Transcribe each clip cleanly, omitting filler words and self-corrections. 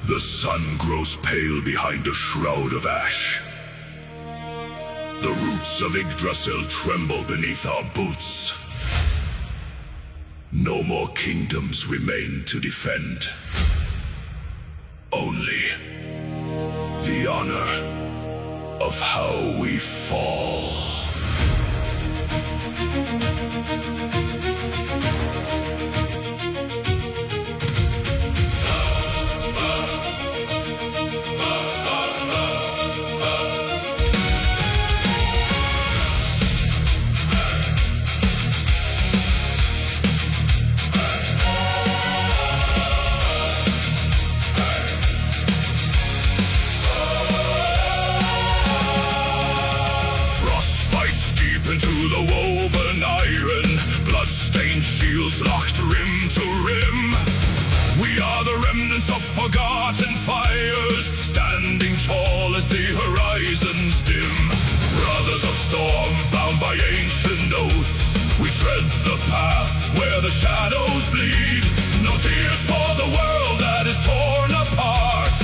The sun grows pale behind a shroud of ash. The roots of Yggdrasil tremble beneath our boots. No more kingdoms remain to defend. Only the honor of how we fall. Into the woven iron, blood-stained shields locked rim to rim. We are the remnants of forgotten fires, standing tall as the horizons dim. Brothers of storm, bound by ancient oaths, we tread the path where the shadows bleed. No tears for the world that is torn apart,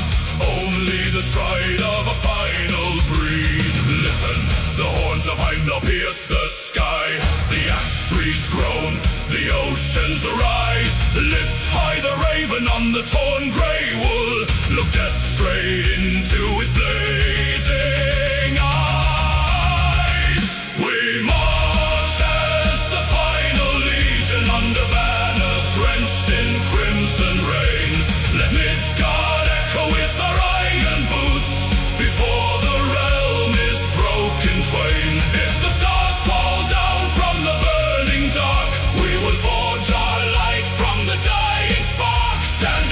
only the stride of a final breed. Listen, the horns of Heimdall pierce the sky. The ash trees groan, the oceans rise. Lift high the raven on the torn grey wool. Look death straight into his blazing eyes. We march as the final legion under banners drenched in crimson rain. Let Midgard echo with our iron boots before the realm is broken twain. If the stars fall down from the burning dark, we will forge our light from the dying spark. Stand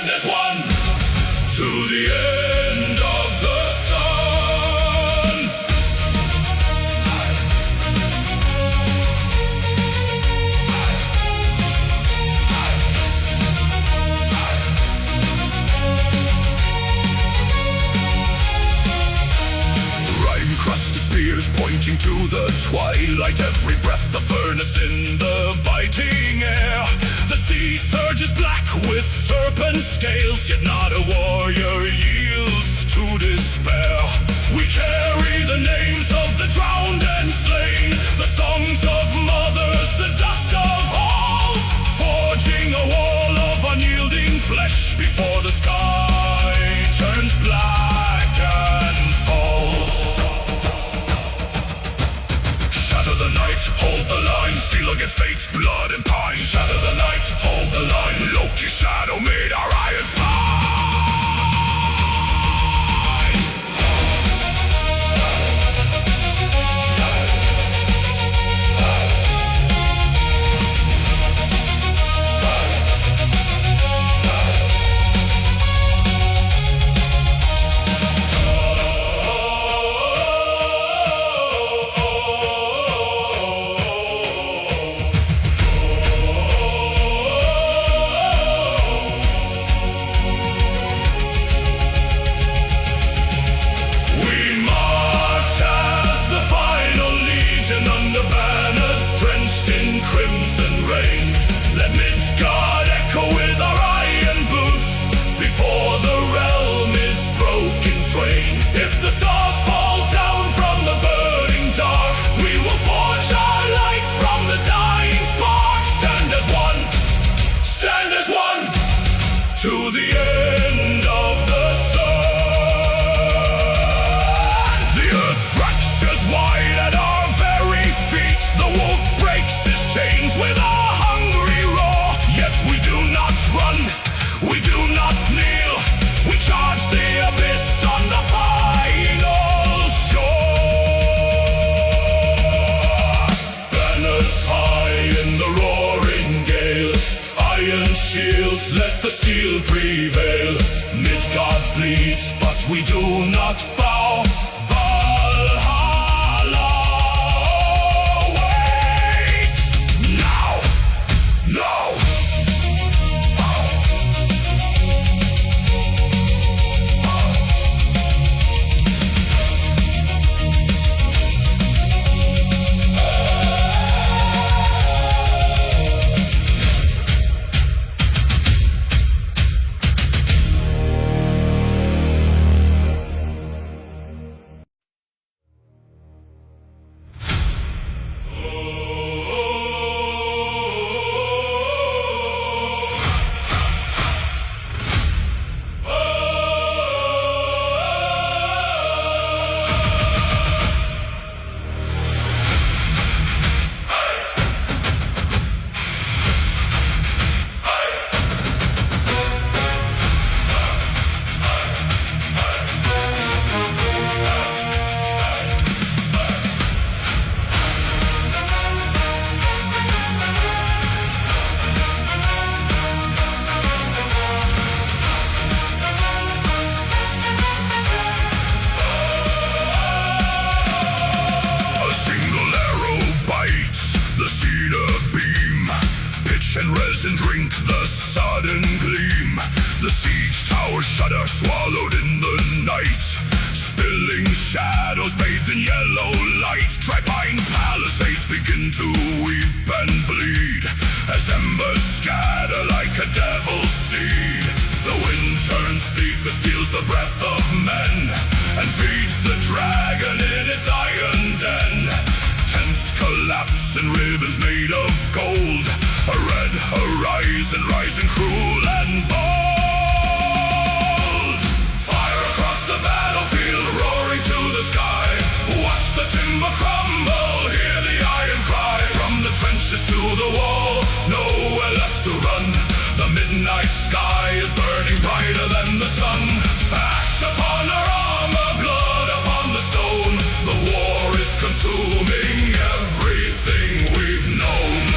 as one, to the end of the sun. Rime-crusted spears pointing to the twilight. Every breath a furnace in the biting air. The sea surges black with serpent scales, yet not a warrior yields to despair. We carry the names of the drowned and slain, the songs of mothers, the dust of halls, forging a wall of unyielding flesh before the sky turns black and falls. Shatter the night, hold the line, steel against fate's blood and pine. Shatter the night, hold the line, Loki's shadow made our iron spine. To the end of the sun. The earth fractures wide at our very feet. The wolf breaks his chains with a hungry roar. Yet we do not run, we do not kneel. We charge the abyss on the final shore. Banners high in the roaring gale, iron shields, let the steel prevail. Midgard bleeds, but we do not bow. Valhalla waits now. and resin drink the sudden gleam. The siege towers shudder, swallowed in the night. Spilling shadows bathed in yellow light. Tripine palisades begin to weep and bleed as embers scatter like a devil's seed. The wind turns thief, it steals the breath of men and feeds the dragon in its iron den. Tents collapse and ribbons made of gold. A red horizon rising cruel and bold. Fire across the battlefield, roaring to the sky. Watch the timber crumble, hear the iron cry. From the trenches to the wall, nowhere left to run. The midnight sky is burning brighter than the sun. Ash upon our armor, blood upon the stone. The war is consuming everything we've known.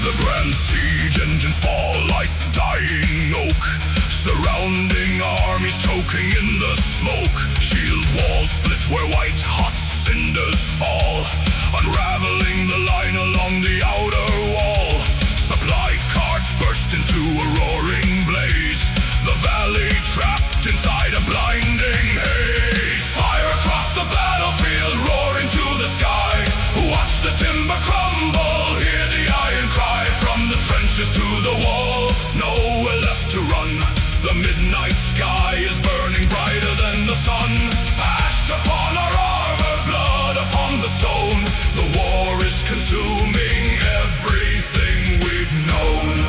The grand siege engines fall like dying oak, surrounding armies choking in the smoke. Shield walls split where white hot cinders fall, unraveling the line along the outer wall. Supply carts burst into a roaring blaze, the valley trapped inside a blinding haze. Fire across the battlefield, roaring to the sky. Watch the timber crumble, hear the iron cry. From the trenches to the wall, nowhere left to run. The midnight sky is burning brighter than the sun. Ash upon our armor, blood upon the stone. The war is consuming everything we've known.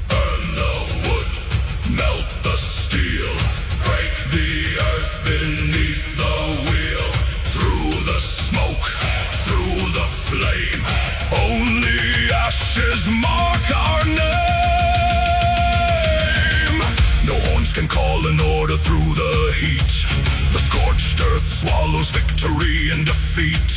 Burn the wood, melt the steel, break the earth beneath the wheel. Through the smoke, through the flame, only ashes mark our name. No horns can call an order through the heat. The scorched earth swallows victory and defeat.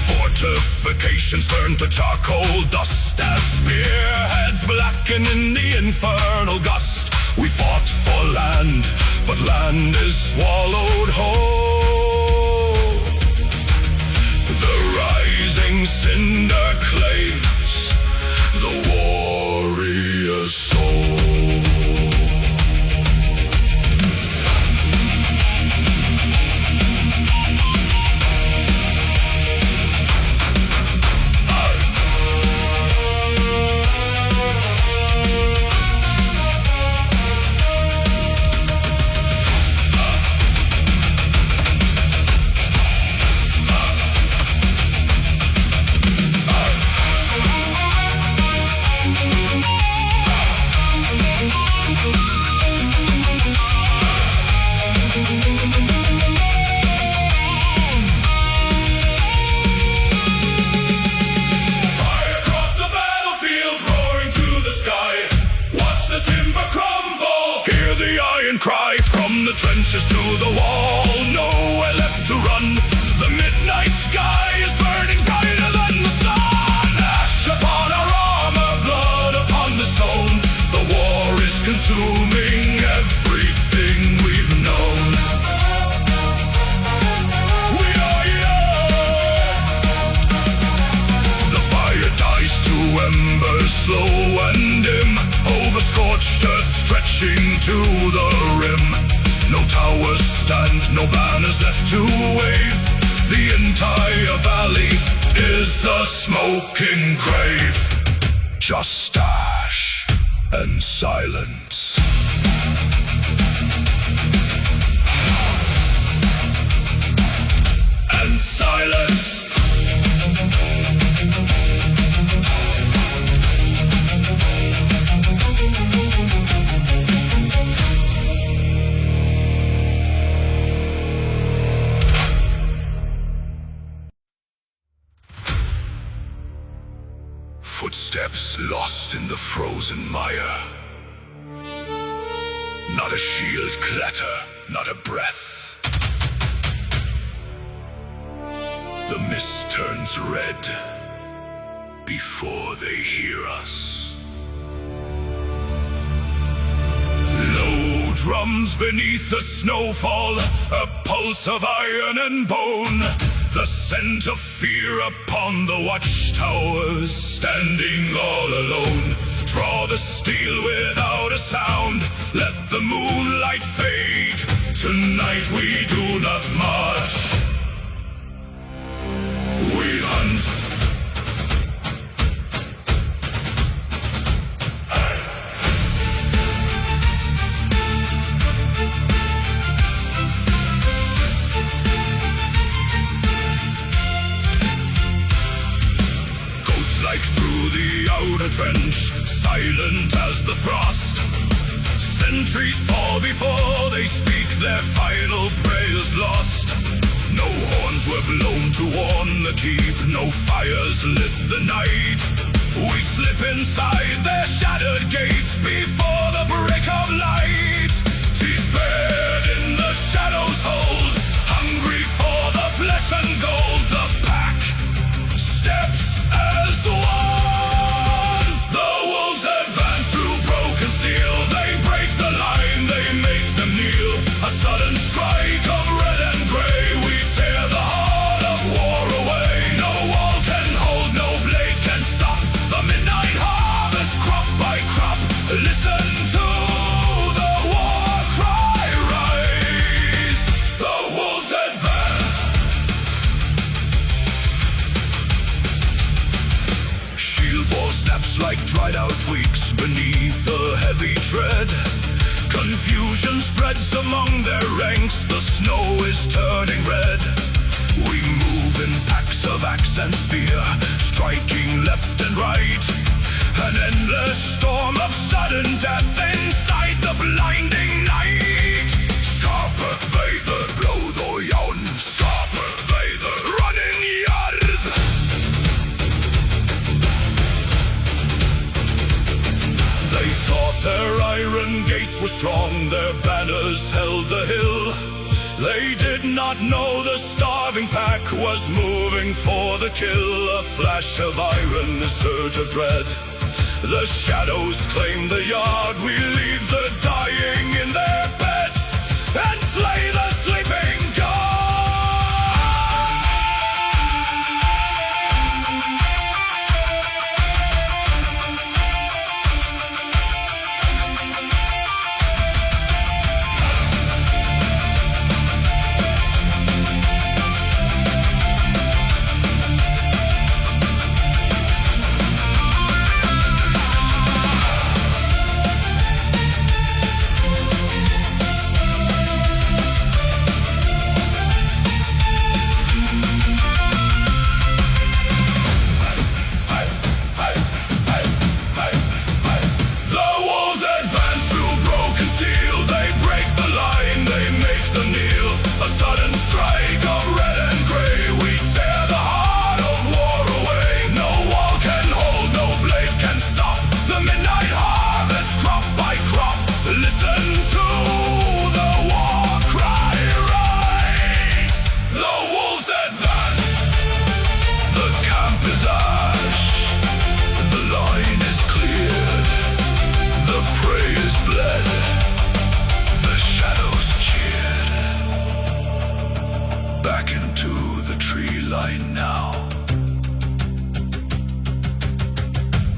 Fortifications turn to charcoal dust as spearheads blacken in the infernal gust. We fought for land, but land is swallowed whole. The rising cinder claims the warrior's soul. Cry from the trenches to the wall, nowhere left to run. The midnight sky is burning brighter than the sun. Ash upon our armor, blood upon the stone. The war is consuming everything we've known. We are young. The fire dies to embers slow and dim, over scorched earth stretching to the rim. No towers stand, no banners left to wave. The entire valley is a smoking grave. Just ash and silence. And silence. Footsteps lost in the frozen mire. Not a shield clatter, not a breath. The mist turns red before they hear us. Low drums beneath the snowfall, a pulse of iron and bone, the scent of fear upon the watchtowers, standing all alone. Draw the steel without a sound, let the moonlight fade. Tonight we do not march, we hunt. Like through the outer trench, silent as the frost. Sentries fall before they speak, their final prayers lost. No horns were blown to warn the keep, no fires lit the night. We slip inside their shattered gates before the break of light. Teeth bared in the shadows hold, hungry for the flesh and gold. The pack steps as one. The wolves advance through broken steel. They break the line, they make them kneel. A sudden strike of red and gray, we tear the heart of war away. No wall can hold, no blade can stop the midnight harvest, crop by crop. Listen to the war cry rise. The wolves advance. Shield ball snaps like dried out twigs beneath a heavy tread. Confusion spreads among their ranks, the snow is turning red. We move in packs of axe and spear, striking left and right. An endless storm of sudden death inside the blinding night. Skarper veidr blóð og járn, skarper veidr running jörð. They thought their iron gates were strong, their banners held the hill. They did not know the starving pack was moving for the kill. A flash of iron, a surge of dread. The shadows claim the yard. We leave the dying in their beds and slay the sleeping god.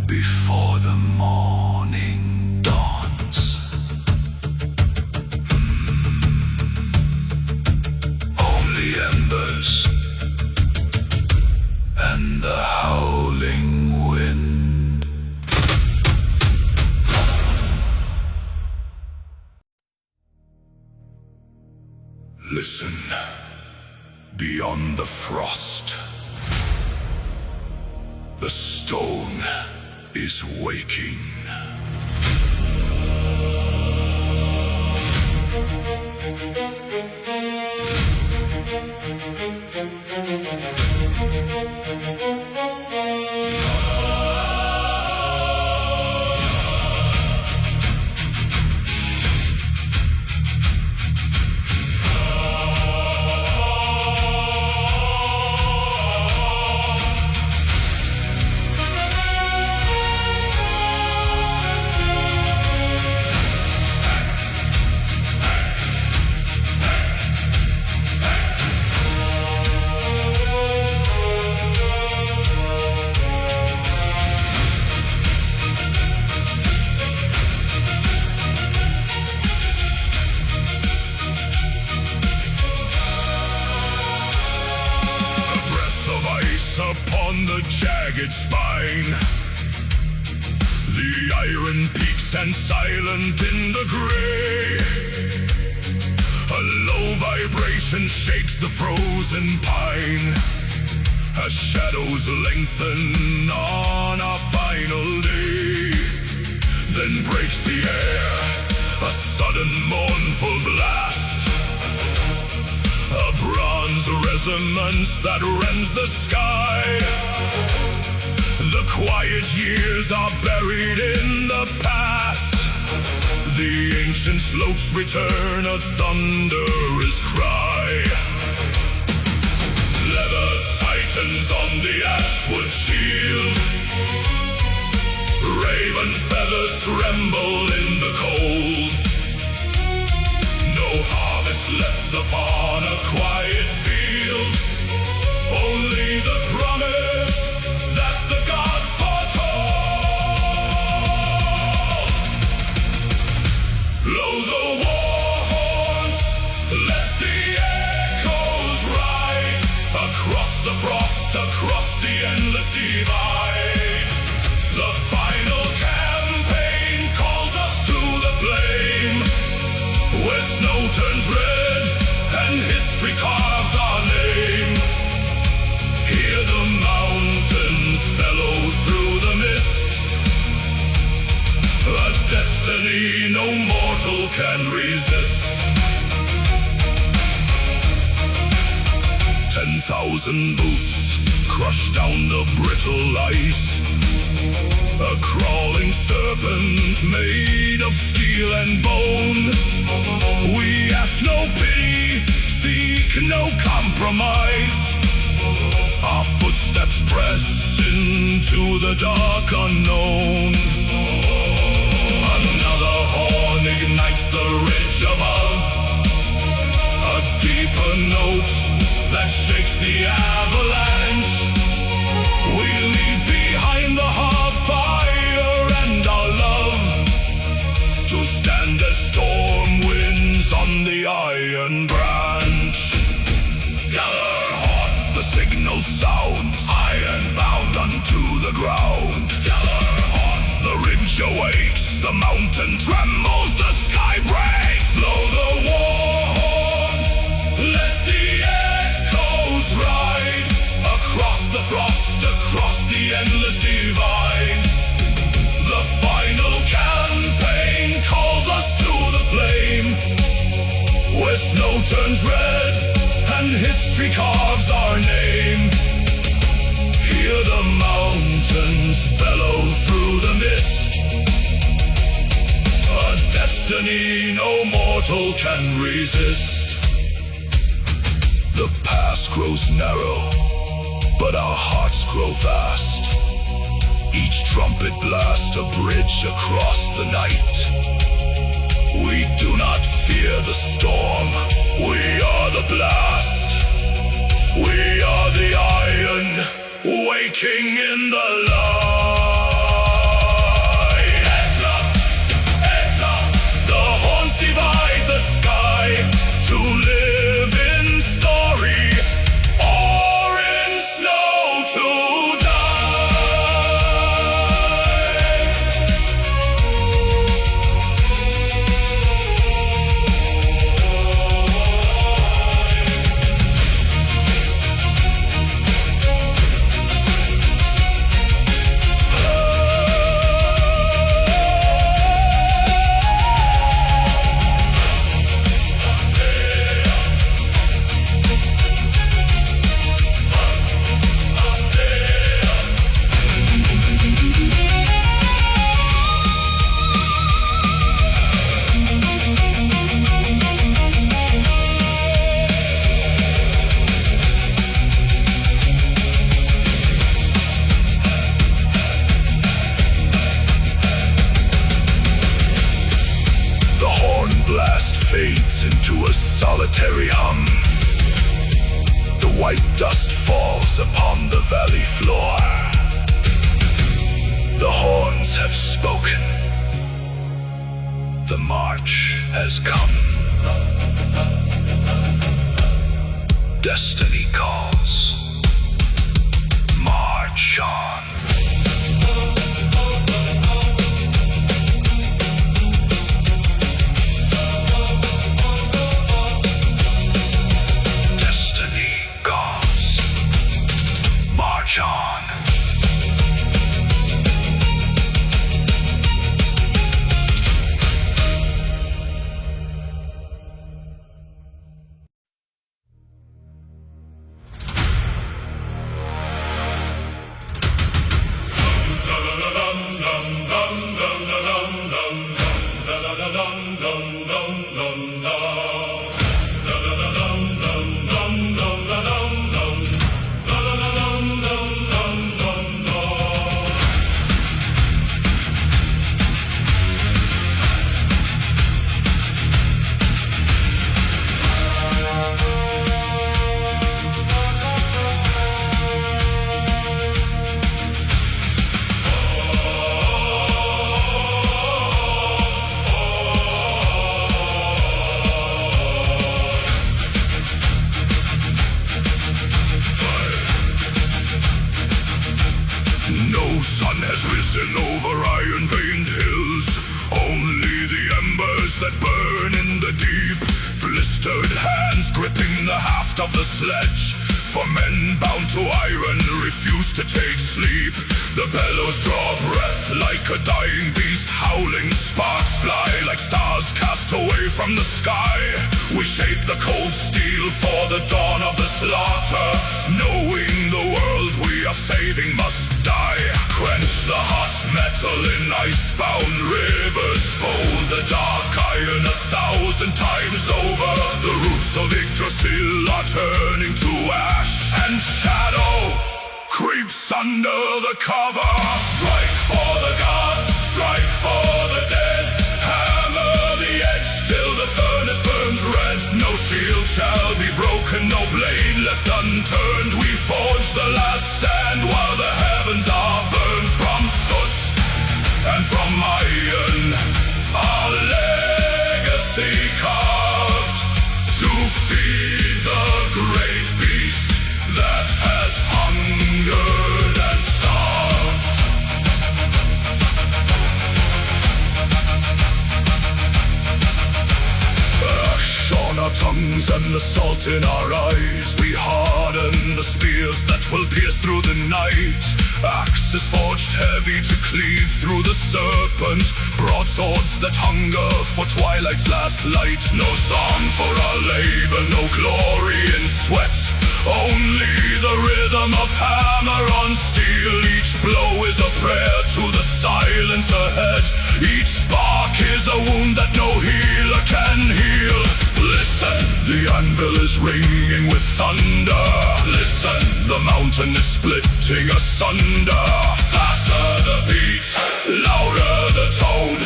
Before the morning dawns, only embers and the howling wind. Listen, beyond the frost, the stone is waking. on the jagged spine. The iron peak stands silent in the gray. A low vibration shakes the frozen pine. As shadows lengthen on our final day, then breaks the air a sudden mournful blast, a bronze resonance that rends the sky. The quiet years are buried in the past. The ancient slopes return a thunderous cry. Leather tightens on the ashwood shield. Raven feathers tremble in the cold. No harvest left upon a quiet field. Only the promise that the gods foretold. Blow the war horns, let the echoes ride across the frost, across the endless divide. The final campaign calls us to the flame, where snow turns red and history carves our name. Hear the mountains bellow through the mist, a destiny no mortal can resist. 10,000 boots crush down the brittle ice. A crawling serpent made of steel and bone. We ask no pity, seek no compromise. Our footsteps press into the dark unknown. Another horn ignites the ridge above, a deeper note that shakes the avalanche. We leave behind the hearth fire and our love, to stand as storm winds on the iron branch. Gather hot, the signal sounds, iron bound unto the ground. Gather hot, the ridge awakes, the mountain trembles, the sky breaks. Blow the war horns, let the echoes ride across the frost, across the endless divide. The final campaign calls us to the flame, where snow turns red and history carves our name. Hear the mountains bellow through the mist, a destiny no mortal can resist. The past grows narrow, but our hearts grow vast. Each trumpet blast a bridge across the night. We do not fear the storm, we are the blast. We are the iron, waking in the light. Ekla, Ekla, the horns divide the sky, to live in story or in snow to die. Fades into a solitary hum. The white dust falls upon the valley floor. The horns have spoken. The march has come. Destiny calls. March. march on. Destiny gods, march on. No sun has risen over iron-veined hills. Only the embers that burn in the deep. Blistered hands gripping the haft of the sledge. For men bound to iron refuse to take sleep. The bellows draw breath like a dying beast howling. Sparks fly like stars cast away from the sky. We shape the cold steel for the dawn of the slaughter, knowing the world we are saving must die. Quench the hot metal in ice-bound rivers. Fold the dark iron 1,000 times over. The roots of Yggdrasil are turning to ash, and shadow creeps under the cover. Strike for the gods, strike for the dead. Hammer the edge till the furnace burns red. No shield shall be broken, no blade left unturned. We forge the last stand while the heavens are burned. From soot and from iron, our legacy carved to feed the great beast that has hungered and starved. Ash on our tongues and the salt in our eyes. We harden the spears that will pierce through the night. Axes forged heavy to cleave through the serpent. Broadswords that hunger for twilight's last light. No song for our labor, no glory in sweat. Only the rhythm of hammer on steel. Each blow is a prayer to the silence ahead. Each spark is a wound that no healer can heal. Listen, the anvil is ringing with thunder. Listen, the mountain is splitting asunder. Faster the beat, louder the tone.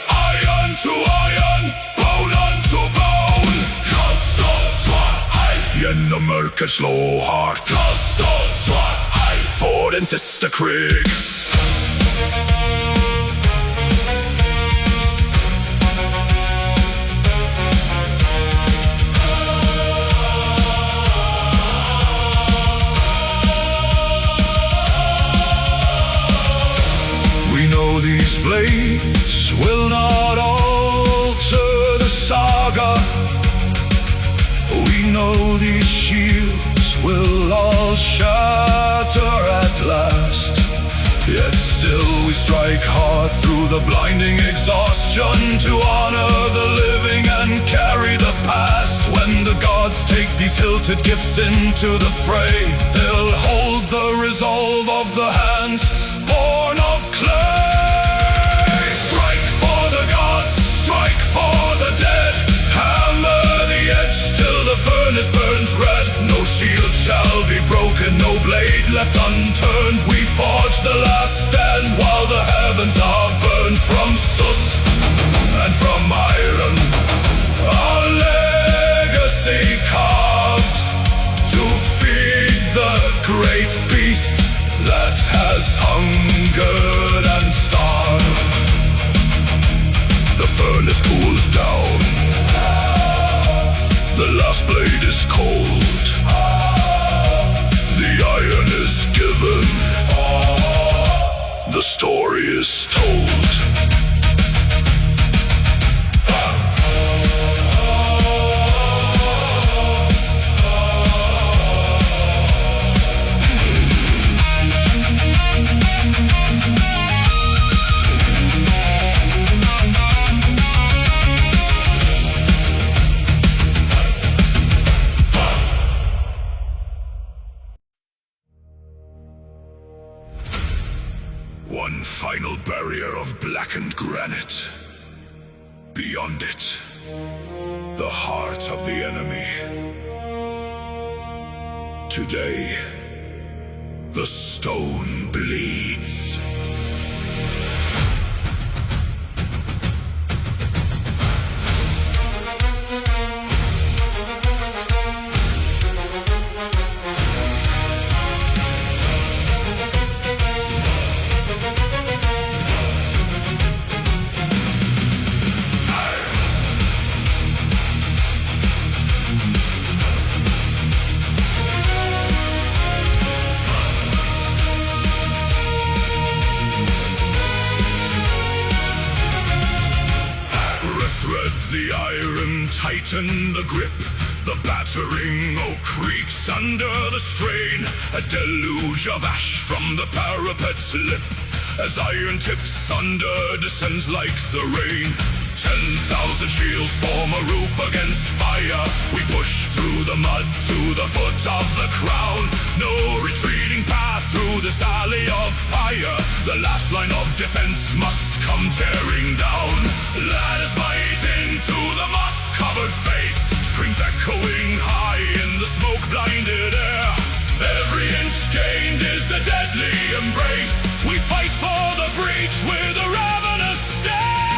Iron to iron, bone unto bone. Kallstad svart hei. Gjennom mørket slå hardt. Kallstad svart hei. For den siste krig. These blades will not alter the saga. We know these shields will all shatter at last. Yet still we strike hard through the blinding exhaustion to honor the living and carry the past. When the gods take these hilted gifts into the fray, they'll hold the resolve of the hands born of clay. Strike for the dead. Hammer the edge till the furnace burns red. No shield shall be broken, no blade left unturned. We forge the last stand while the heavens are burned. From soot and from iron, our legacy carved to feed the great beast that has hungered and starved. The furnace cools down. The last blade is cold. The iron is given. is told. One final barrier of blackened granite. Beyond it, the heart of the enemy. Today, the stone bleeds. The iron tighten the grip. The battering oak creaks under the strain. A deluge of ash from the parapet's lip, as iron-tipped thunder descends like the rain. 10,000 shields form a roof against fire. We push through the mud to the foot of the crown. No retreating path through this alley of fire. The last line of defense must come tearing down. Let us bite into the moss-covered face. Screams echoing high in the smoke-blinded air. Every inch gained is a deadly embrace. We fight for the breach with a ravenous stare.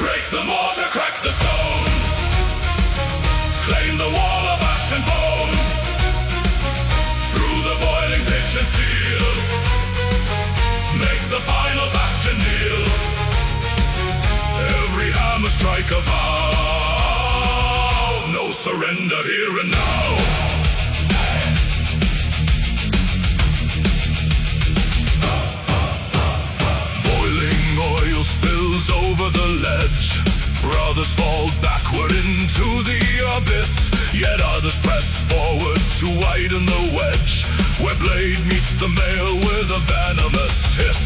Break the mortar, crack the stone. Claim the wall of ash and bone. Through the boiling pitch and steel, make the final bastion kneel. Every hammer strike a vow. No surrender here and now. Spills over the ledge. Brothers fall backward into the abyss, yet others press forward to widen the wedge, where blade meets the mail with a venomous hiss.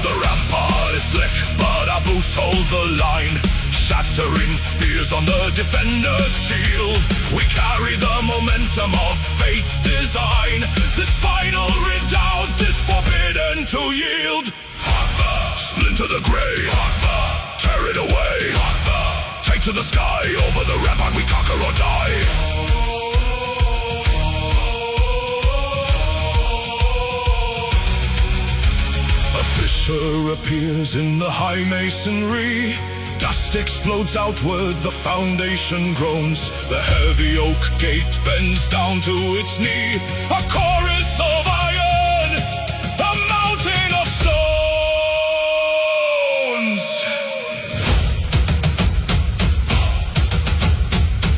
The rampart is slick, but our boots hold the line, shattering spears on the defender's shield. We carry the momentum of fate's design. This final redoubt is forbidden to yield. Splinter the grey, tear it away. Take to the sky, over the rampart we conquer or die. A fissure appears in the high masonry. Dust explodes outward, the foundation groans. The heavy oak gate bends down to its knee. A chorus of iron, a mountain of stone.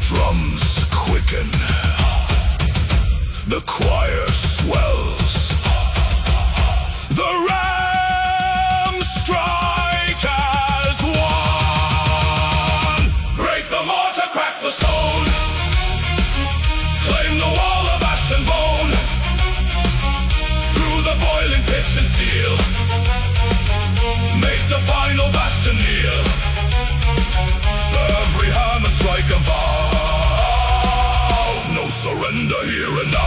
Drums quicken, the choir swells. The rams strike as one. Break the mortar, crack the stone. Claim the wall of ash and bone. Through the boiling pitch and steel, make the final bastion kneel. Every hammer strike a vow. No surrender here and now.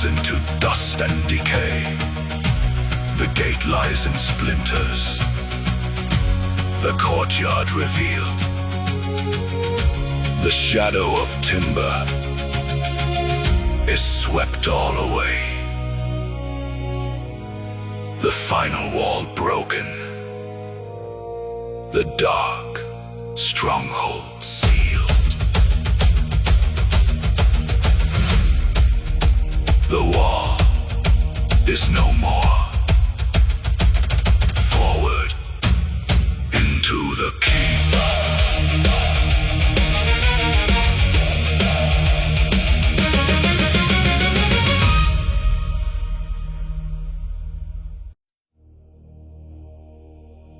Into dust and decay. The gate lies in splinters, the courtyard revealed. The shadow of timber is swept all away. The final wall broken, the dark stronghold sealed. The wall is no more. Forward into the keep.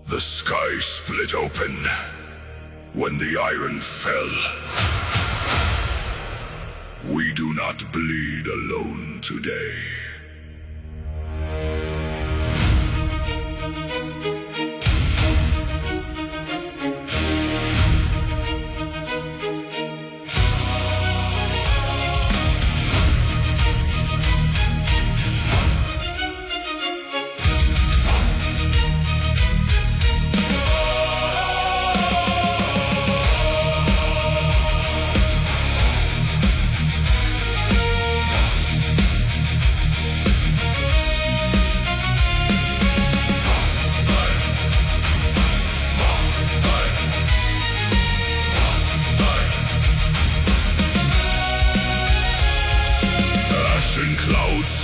The sky split open when the iron fell. We do not bleed alone today.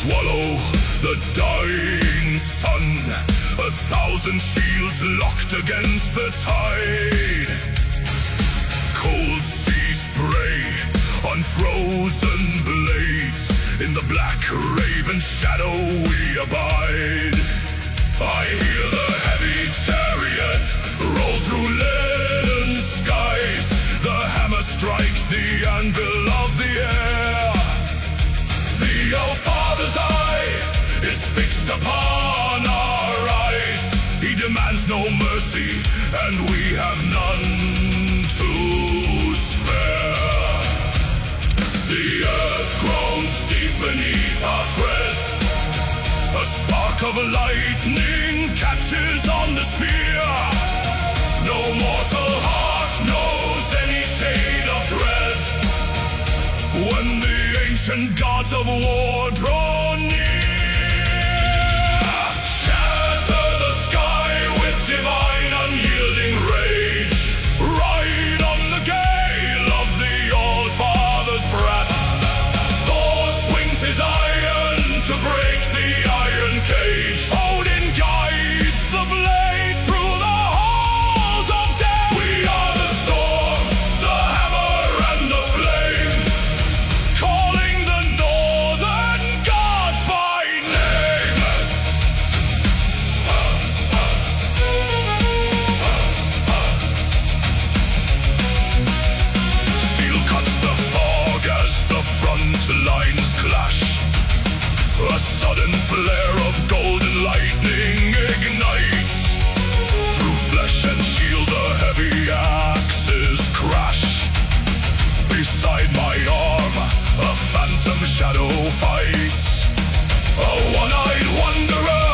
Swallow the dying sun. 1,000 shields locked against the tide. Cold sea spray on frozen blades. In the black raven shadow we abide. I hear the heavy chariot roll through leaden skies. The hammer strikes the anvil of the air. The All-Father's eye is fixed upon our eyes. He demands no mercy, and we have none to spare. The earth groans deep beneath our tread. A spark of lightning catches on the spear. No mortal heart knows any shade of dread. When the ancient gods of war draw near, shatter the sky with divine unyielding rage. Ride on the gale of the All-Father's breath. Thor swings his iron to break the iron cage. Odin guides the blade through the halls of death. We are the storm, the hammer and the flame, calling the northern gods by name. Steel cuts the fog as the front lines clash. A sudden flare of golden lightning ignites. Through flesh and shield the heavy axes crash. Beside my arm, a phantom shadow fights. A one-eyed wanderer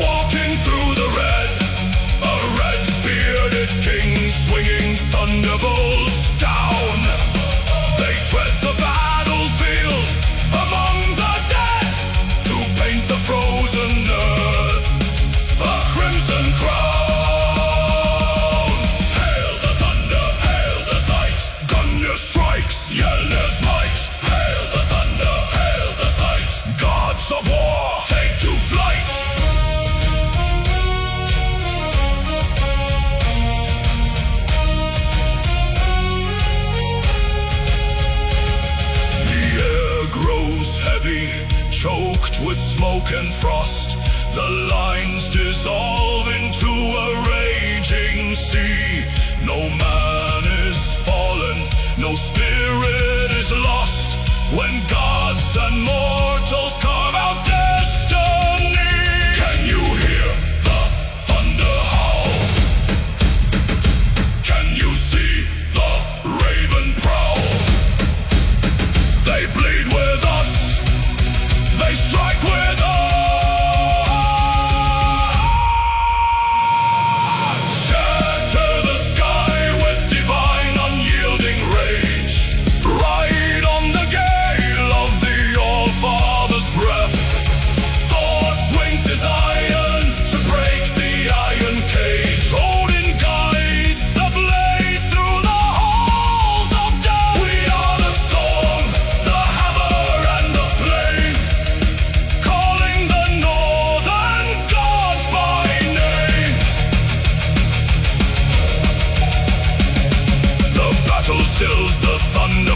walking through the red. A red-bearded king swinging thunderbolts down. They tread the battlefield among the dead to paint the frozen earth a crimson crown. Hail the thunder, hail the sight. Gungnir strikes, Yelnir's might. Hail the thunder, hail the sight. Gods of war, take to flight. The air grows heavy, choked with smoke and frost. The lines dissolve into a raging sea. No man is fallen, no spirit is lost. When gods and mortals carve out destiny. Can you hear the thunder howl? Can you see the raven prowl? They bleed with us, they strike with us.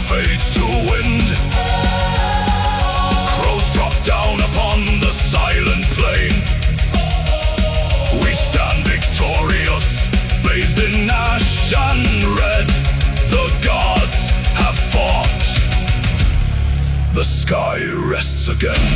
fades to wind. Crows drop down upon the silent plain. We stand victorious, bathed in ash and red. The gods have fought, the sky rests again.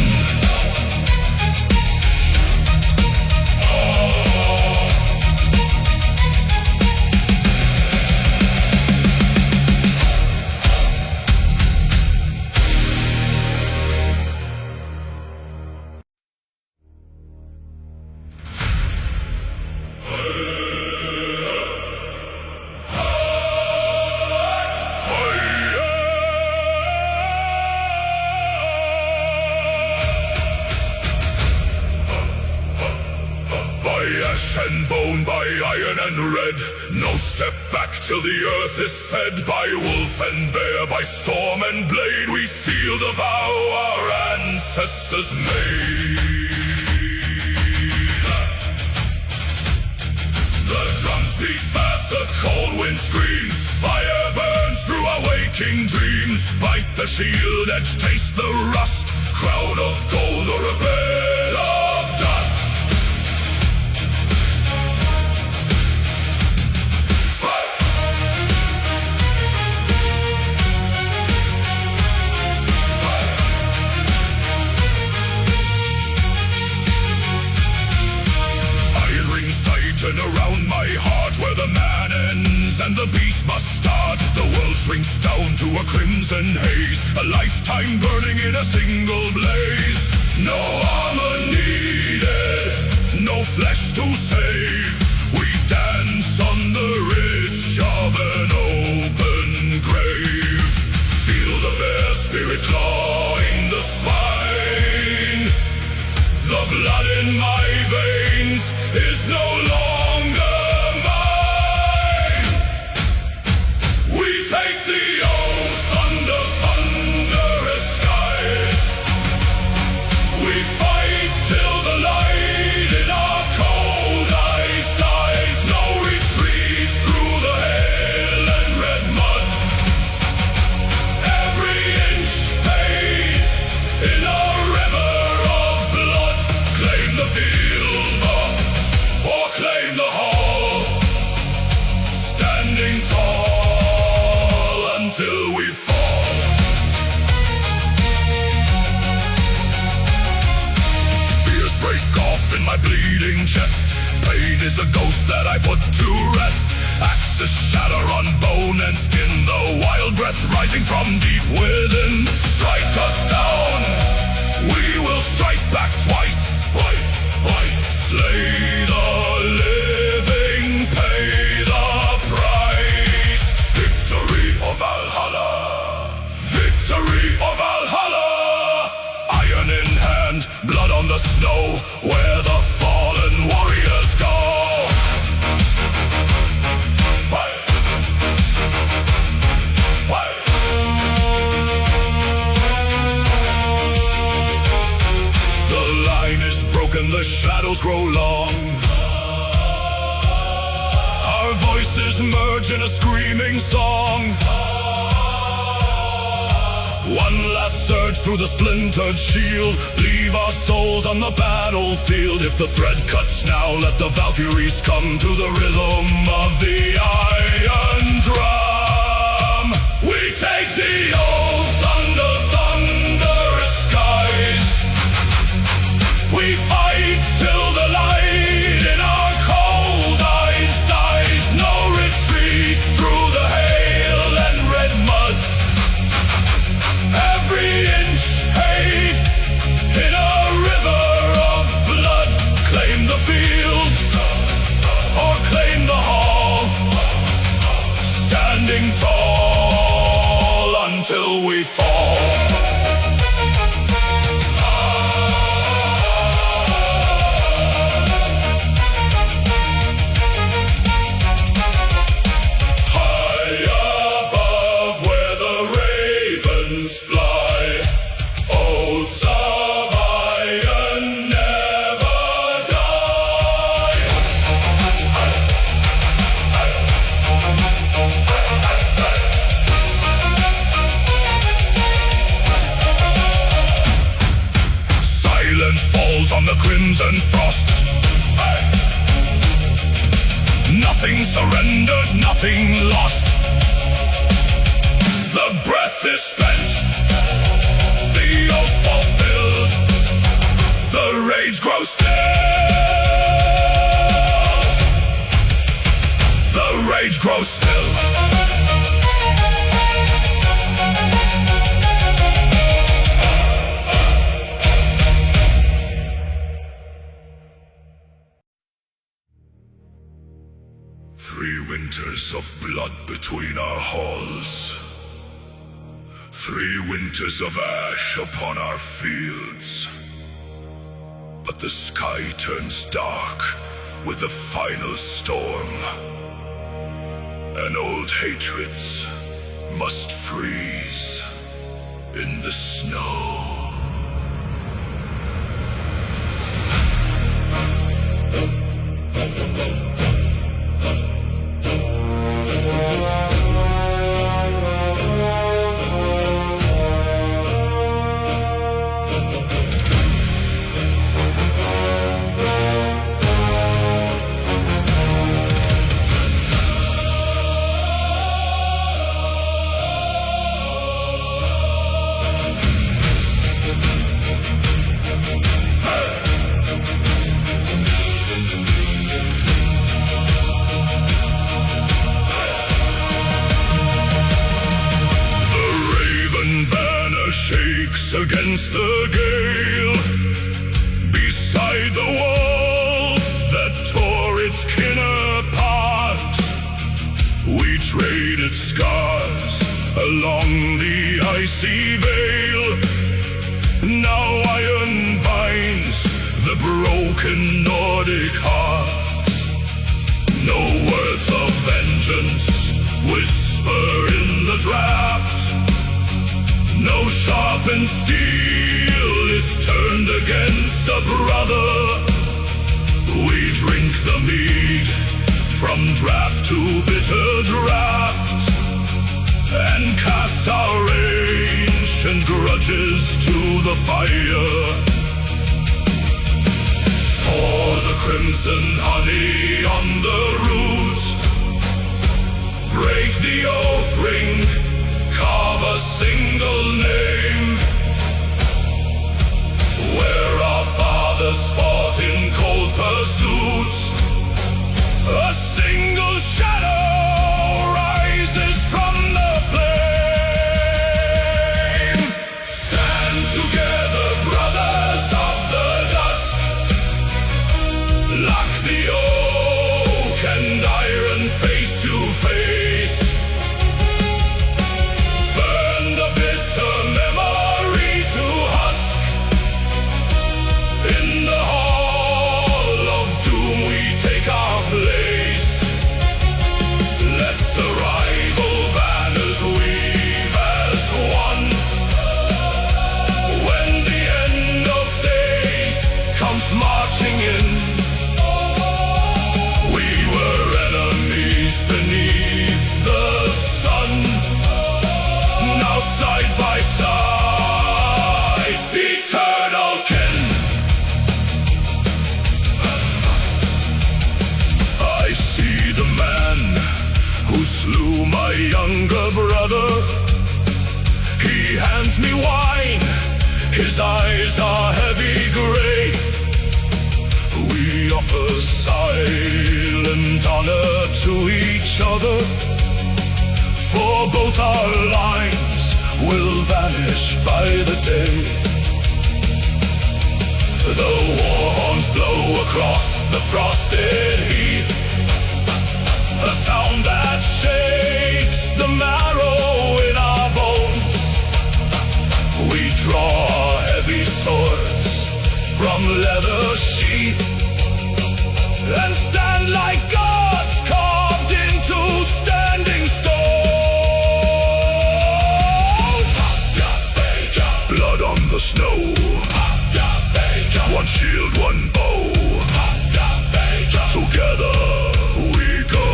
Ash and bone, by iron and red, no step back till the earth is fed. By wolf and bear, by storm and blade, we seal the vow our ancestors made. The drums beat fast, the cold wind screams, fire burns through our waking dreams. Bite the shield edge, taste the rust, crown of gold or a bed of dust. Around my heart where the man ends and the beast must start. The world shrinks down to a crimson haze, a lifetime burning in a single blaze. No armor needed, no flesh to save. We dance on the ridge of an open grave. Feel the bare spirit clawing the spine. The blood in my veins is no longer take the oath under thunderous skies. We fight till the light in our cold eyes dies. No retreat through the hail and red mud. Every inch paid in a river of blood. Claim the field or claim the hall. Standing tall until we fall. Spears break off in my bleeding chest. Pain is a ghost that I put to rest. Axes shatter on bone and skin, the wild breath rising from deep within. Strike us down, we will strike back twice. Slay the living, pay the price. Victory of Valhalla, victory of Valhalla. Iron in hand, blood on the snow, where the fallen warriors go. The line is broken, the shadows grow long. Our voices merge in a screaming song. One last surge through the splintered shield, leave our souls on the battlefield. If the thread cuts now, let the Valkyries come to the rhythm of the iron drum. We take the oath under thunderous skies. We fight till the light in our cold eyes dies. No retreat through the hail and red mud. Every inch paid in a river of blood. Claim the field or claim the hall. Standing tall until we fall. nothing lost. The breath is spent, the oath fulfilled, the rage grows still. The rage grows still. 3 winters of blood between our halls. 3 winters of ash upon our fields. But the sky turns dark with the final storm, and old hatreds must freeze in the snow. Against the gale, beside the wall that tore its kin apart, we traded scars along the icy veil. Now iron binds the broken Nordic heart. No words of vengeance whisper in the draft. No sharpened steel is turned against a brother. We drink the mead from draft to bitter draft, and cast our ancient grudges to the fire. Pour the crimson honey on the root, break the oath ring, carve a single name, where our fathers fought in cold pursuit. A single shadow rises from the flame. Stand together, brothers of the dusk. Lock the oak and iron face to face. Slew my younger brother. He hands me wine, his eyes are heavy gray. We offer silent honor to each other, for both our lines will vanish by the day. The war horns blow across the frosted heath, a sound that shakes the marrow in our bones. We draw our heavy swords from leather sheath, and stand like gods carved into standing stones. Blood on the snow, one shield, one bow. Together we go.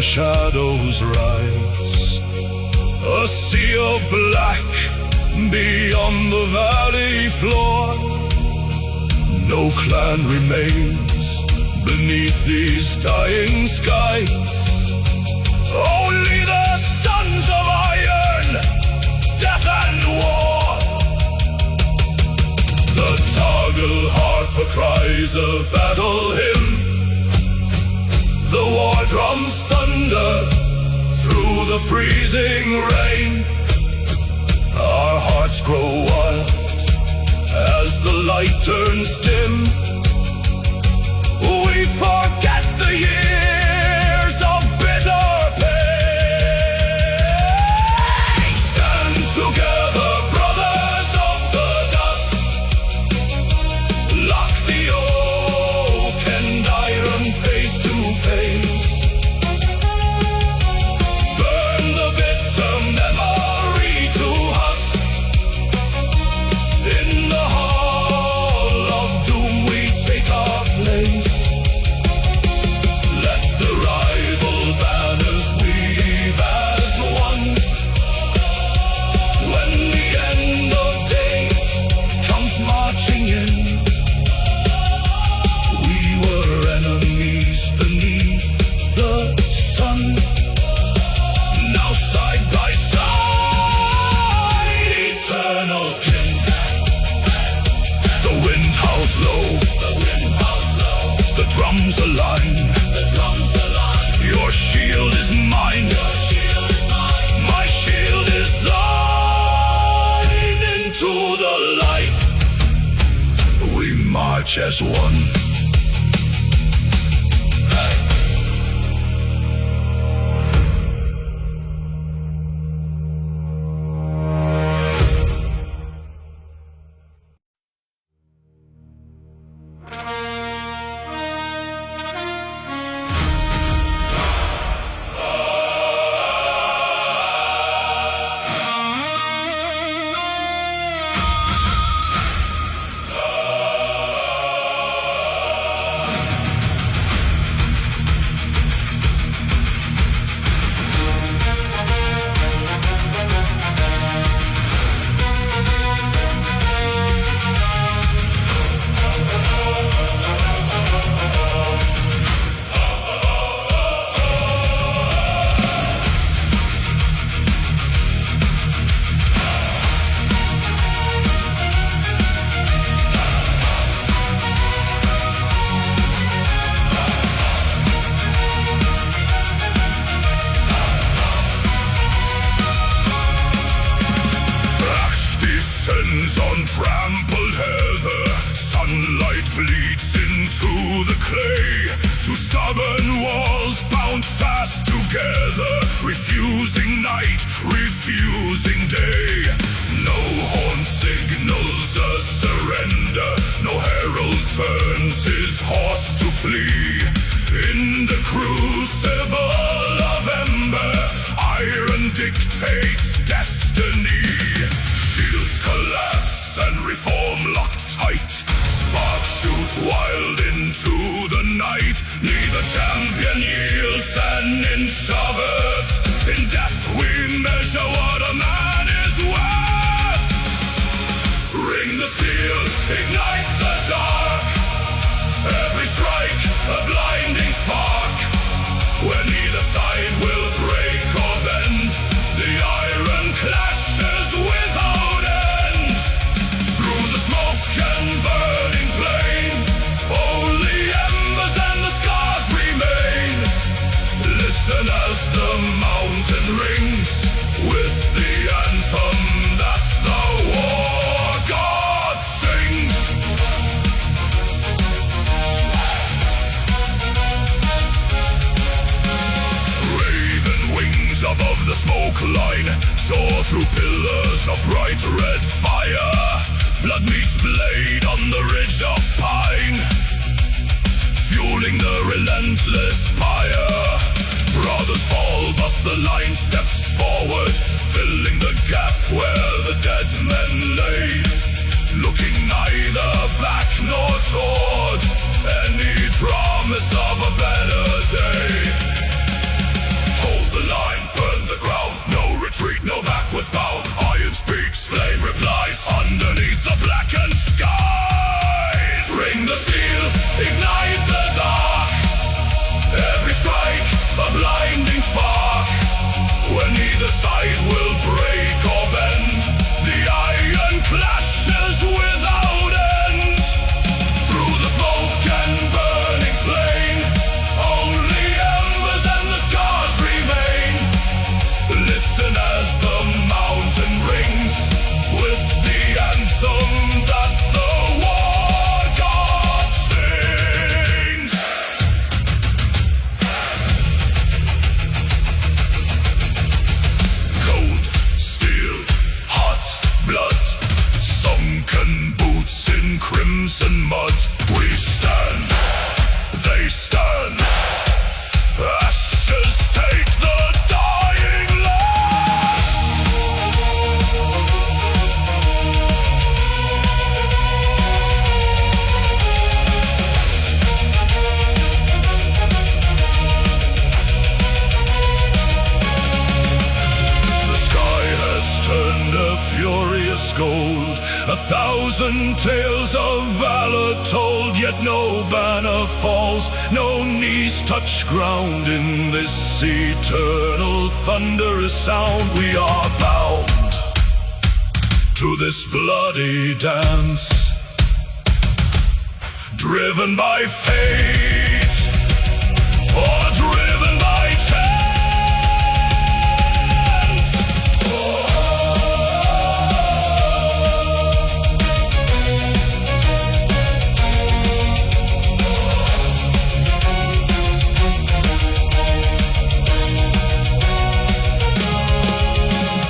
the shadows rise. A sea of black beyond the valley floor. No clan remains beneath these dying skies. Only the sons of iron, death and war. The Toggle harper cries a battle hymn. The war drums thunder through the freezing rain. Our hearts grow wild as the light turns dim. We forget the years of bitter pain. Stand together, brothers of the dust. Lock the oak and iron face to face. Burn the bitter memory to husk. In the hall of doom we take our place. Let the rival banners weave as one. When the end of days comes marching in, we were enemies beneath the sun. Now side by side, eternal kin. The wind howls low, the drums align. Your shield is mine, my shield is thine. Into the light, we march as one. On trampled heather, sunlight bleeds into the clay. Two stubborn walls bound fast together, refusing night, refusing day. No horn signals a surrender, no herald turns his horse to flee. In the crucible of ember, iron dictates destiny. Shields collapse and reform locked tight. Sparks shoot wild into the night. Neither champion yields an inch of earth. In death we measure what a man is worth. Ring the steel, ignite the dark. Every strike a blinding spark. Where neither side will break or bend, the iron clashes without end. Through the smoke and burning flame, only embers and the scars remain. Listen as the mountain rings with the anthem that the war god sings. Raven wings above the smoke line, soar through pillars of bright red fire. Blood meets blade on the ridge of pine, fueling the relentless fire. Brothers fall, but the line steps forward, filling the gap where the dead men lay. Looking neither back nor toward any promise of a better day. 1,000 tales of valor told, yet no banner falls, no knees touch ground in this eternal thunderous sound. We are bound to this bloody dance, driven by fate or driven by chance.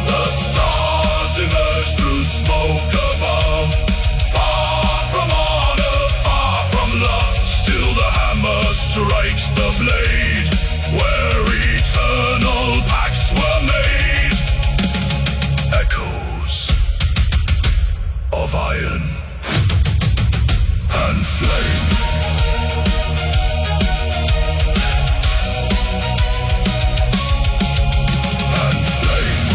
The stars emerge through smoke above, far from honor, far from love. Still the hammer strikes the blade where eternal pacts were made. Echoes of iron and flame. And flame.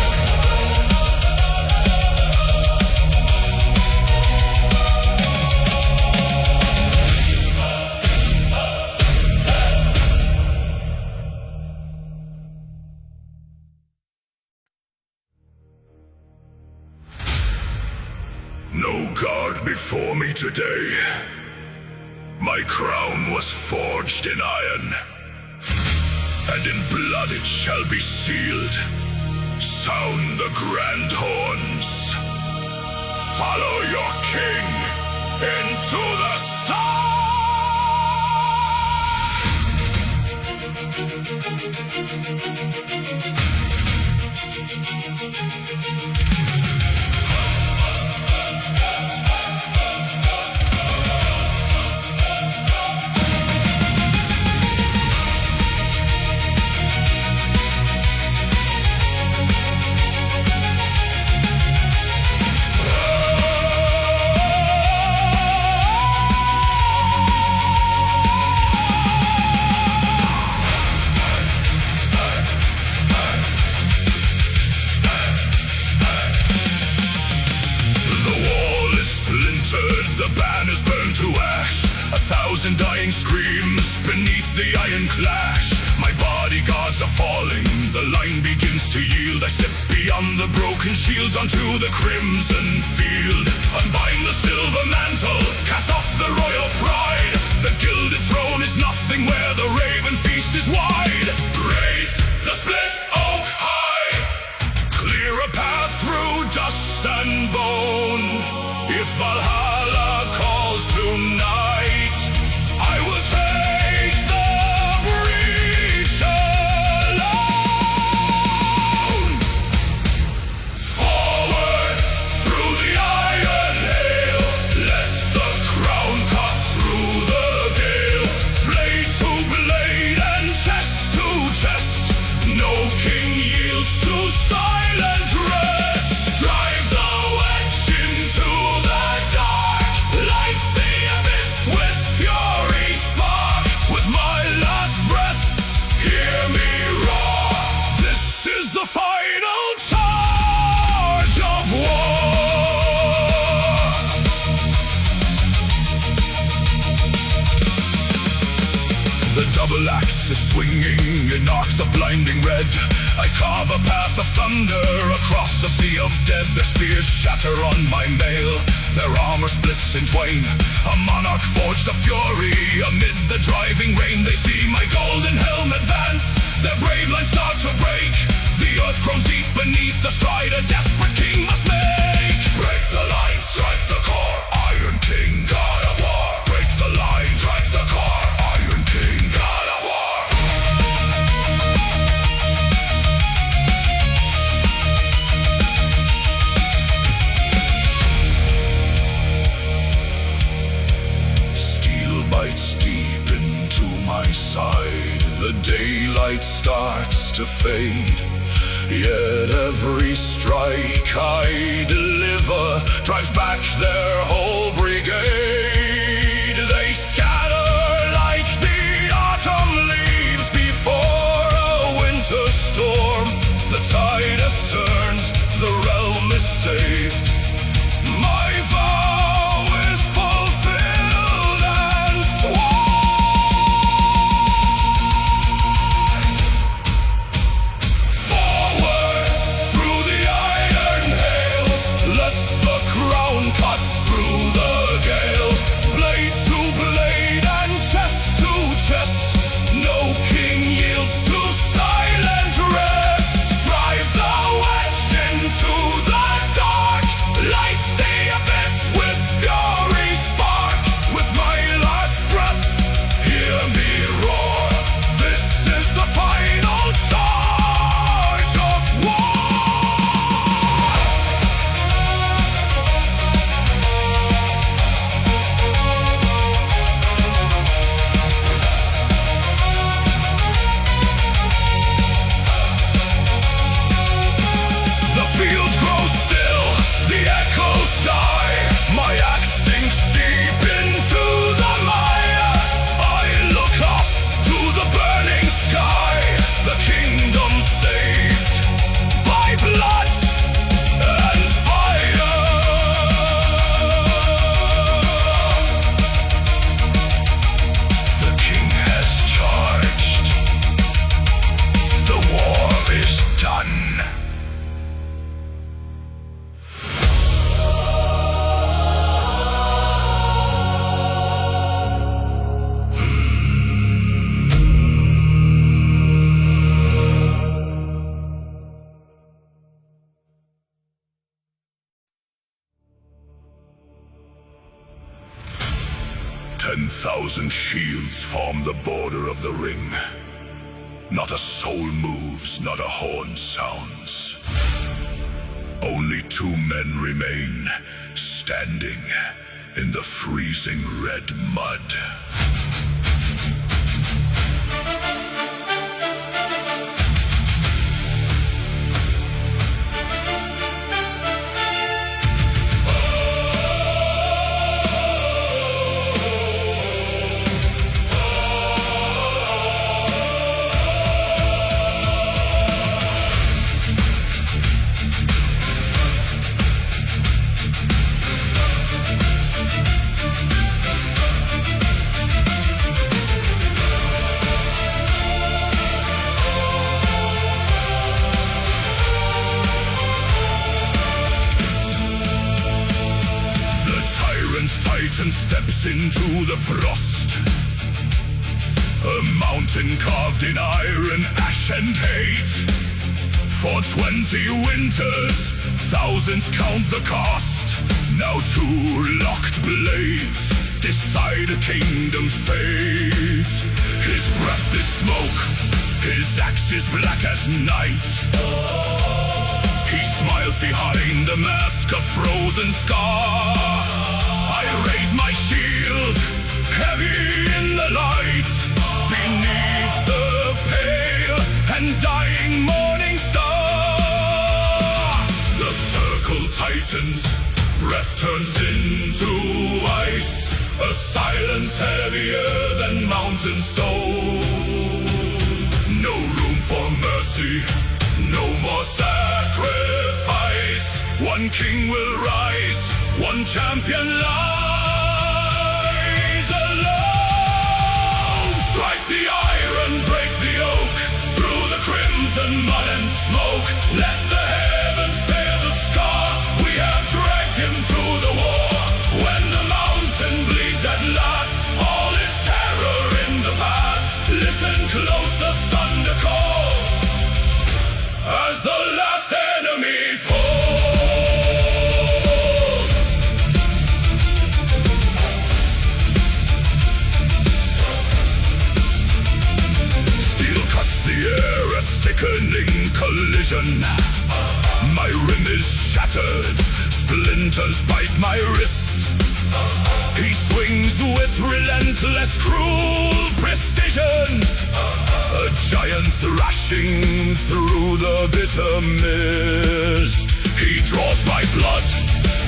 No guard before me today. My crown was forged in iron, and in blood it shall be sealed. Sound the grand horns. Follow your king into the sun. The banners burn to ash, 1,000 dying screams beneath the iron clash. My bodyguards are falling, the line begins to yield. I step beyond the broken shields onto the crimson field. Unbind the silver mantle, cast off the royal pride. The gilded throne is nothing where the raven feast is wide. Raise the split oak high, clear a path through dust and bone. If Valhalla calls tonight, I will take the breach alone. Forward through the iron hail, let the crown cut through the gale. Blade to blade and chest to chest, no king yields to silent rest. Drive the wedge into the dark, light the abyss with fury spark. With my last breath, hear me roar. This is the final charge of war. The double axe is swinging in arcs of blinding red. I carve a path of thunder across a sea of dead. Their spears shatter on my mail, their armor splits in twain. A monarch forged of fury amid the driving rain. They see my golden helm advance, their brave lines start to break. The earth grows deep beneath the stride a desperate king must make. Break the line, strike the core, Iron King, God of War. Break the line, strike the core, Iron King, God of War. Bites deep into my side. The daylight starts to fade, yet every strike I deliver drives back their whole brigade. They scatter like the autumn leaves before a winter storm. The tide has turned, the realm is saved. My 10,000 shields form the border of the ring. Not a soul moves, not a horn sounds. Only 2 men remain, standing in the freezing red mud. Titan steps into the frost. A mountain carved in iron, ash and hate. For 20 winters, thousands count the cost. Now 2 locked blades decide a kingdom's fate. His breath is smoke, his axe is black as night. He smiles behind a mask of frozen scar. I raise my shield, heavy in the light, beneath the pale and dying morning star. The circle tightens, breath turns into ice, a silence heavier than mountain stone. No room for mercy, no more sacrifice. One king will rise, one champion lies alone. Strike the iron, break the oak, through the crimson mud and smoke. Let the heavens bear the scar, we have dragged him to the war. When the mountain bleeds at last, all is terror in the past. Listen close, the thunder calls, as the last enemy falls. A sickening collision. My rim is shattered, splinters bite my wrist. He swings with relentless, cruel precision. A giant thrashing through the bitter mist. He draws my blood,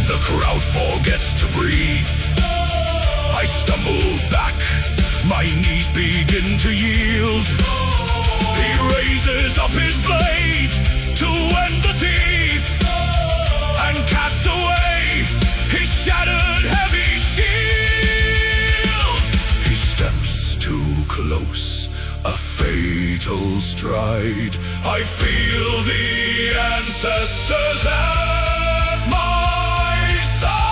the crowd forgets to breathe. I stumble back, my knees begin to yield. He raises up his blade to end the thief, and casts away his shattered heavy shield. He steps too close, a fatal stride. I feel the ancestors at my side.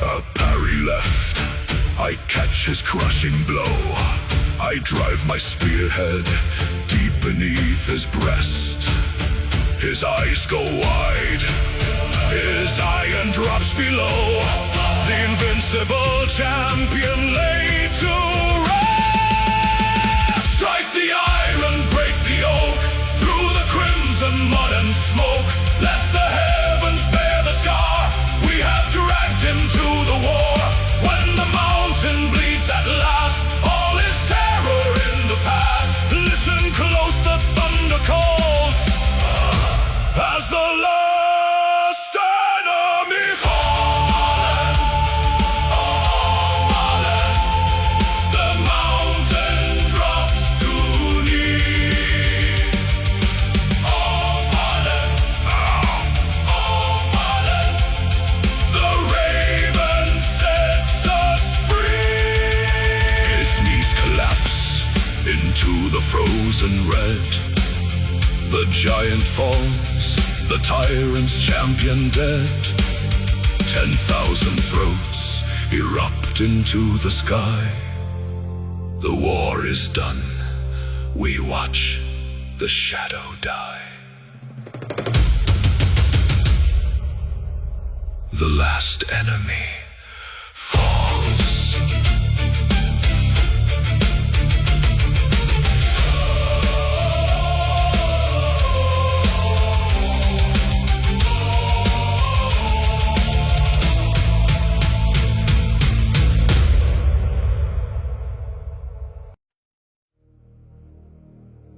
A parry left, I catch his crushing blow. I drive my spearhead deep beneath his breast. His eyes go wide, his iron drops below. The invincible champion laid to rest. Strike the iron, break the oak, through the crimson mud and smoke. Let the heavens bear the scar, we have dragged him to the war. When the mountain bleeds at last, all is terror in the past. Listen close, the thunder calls, as the last enemy fallen. Oh, fallen. The mountain drops to knee. Oh, fallen. Oh, fallen. The raven sets us free. His knees collapse into the frozen red. The giant falls, the tyrant's champion dead. 10,000 throats erupt into the sky. The war is done, we watch the shadow die. the last enemy falls.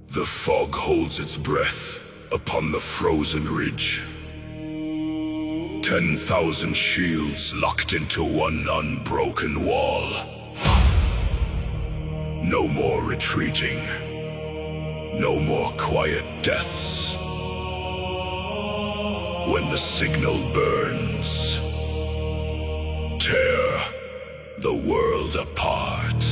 The fog holds its breath upon the frozen ridge. 10,000 shields locked into one unbroken wall. No more retreating. No more quiet deaths. When the signal burns, tear the world apart.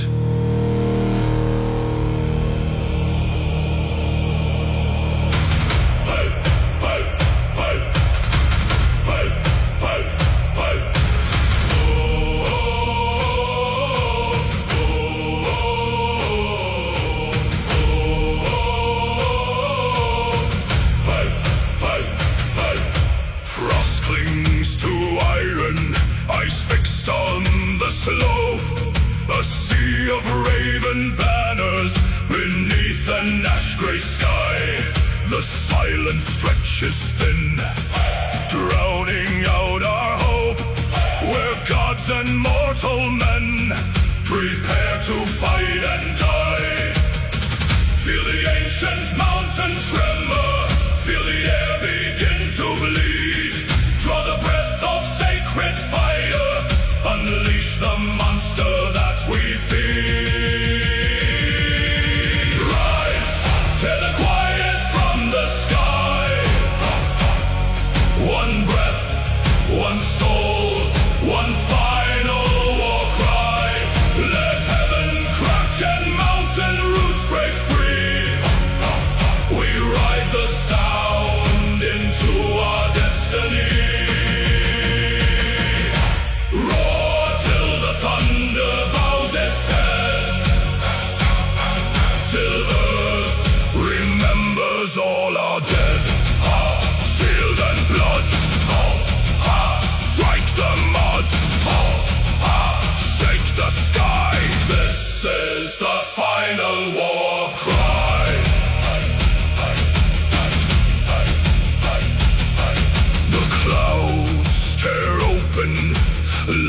Ice fixed on the slope, a sea of raven banners beneath an ash-gray sky. The silence stretches thin, drowning out our hope, where gods and mortal men prepare to fight and die. Feel the ancient mountain tremor, feel the air begin to bleed. Draw the breath of sacred fire, unleash the monster that we feed. Rise, tear the quiet from the sky. One breath, one soul, one final war cry. Let heaven crack and mountain roots break free. We ride the sound into our destiny. All are dead. Shield and blood. Strike the mud. Shake the sky. This is the final war cry. The clouds tear open.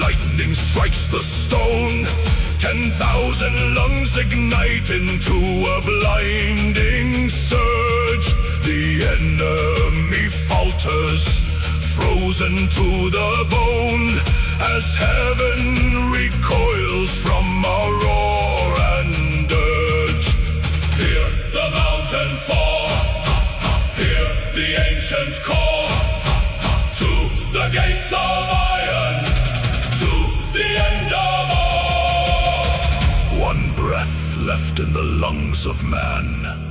Lightning strikes the stone. 10,000 lungs ignite into a blinding surge. The enemy falters, frozen to the bone, as heaven recoils from our roar and urge. Hear the mountain fall, hear the ancient call, to the gates of iron, to the end of all. One breath left in the lungs of man.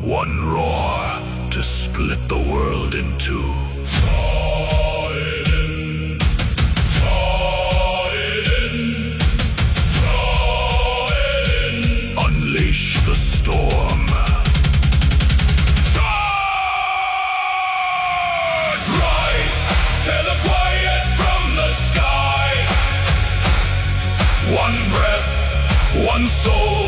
One roar to split the world in two. Draw it in, draw it in, draw it in. Unleash the storm. Charge! Rise, tear the quiet from the sky. One breath, one soul,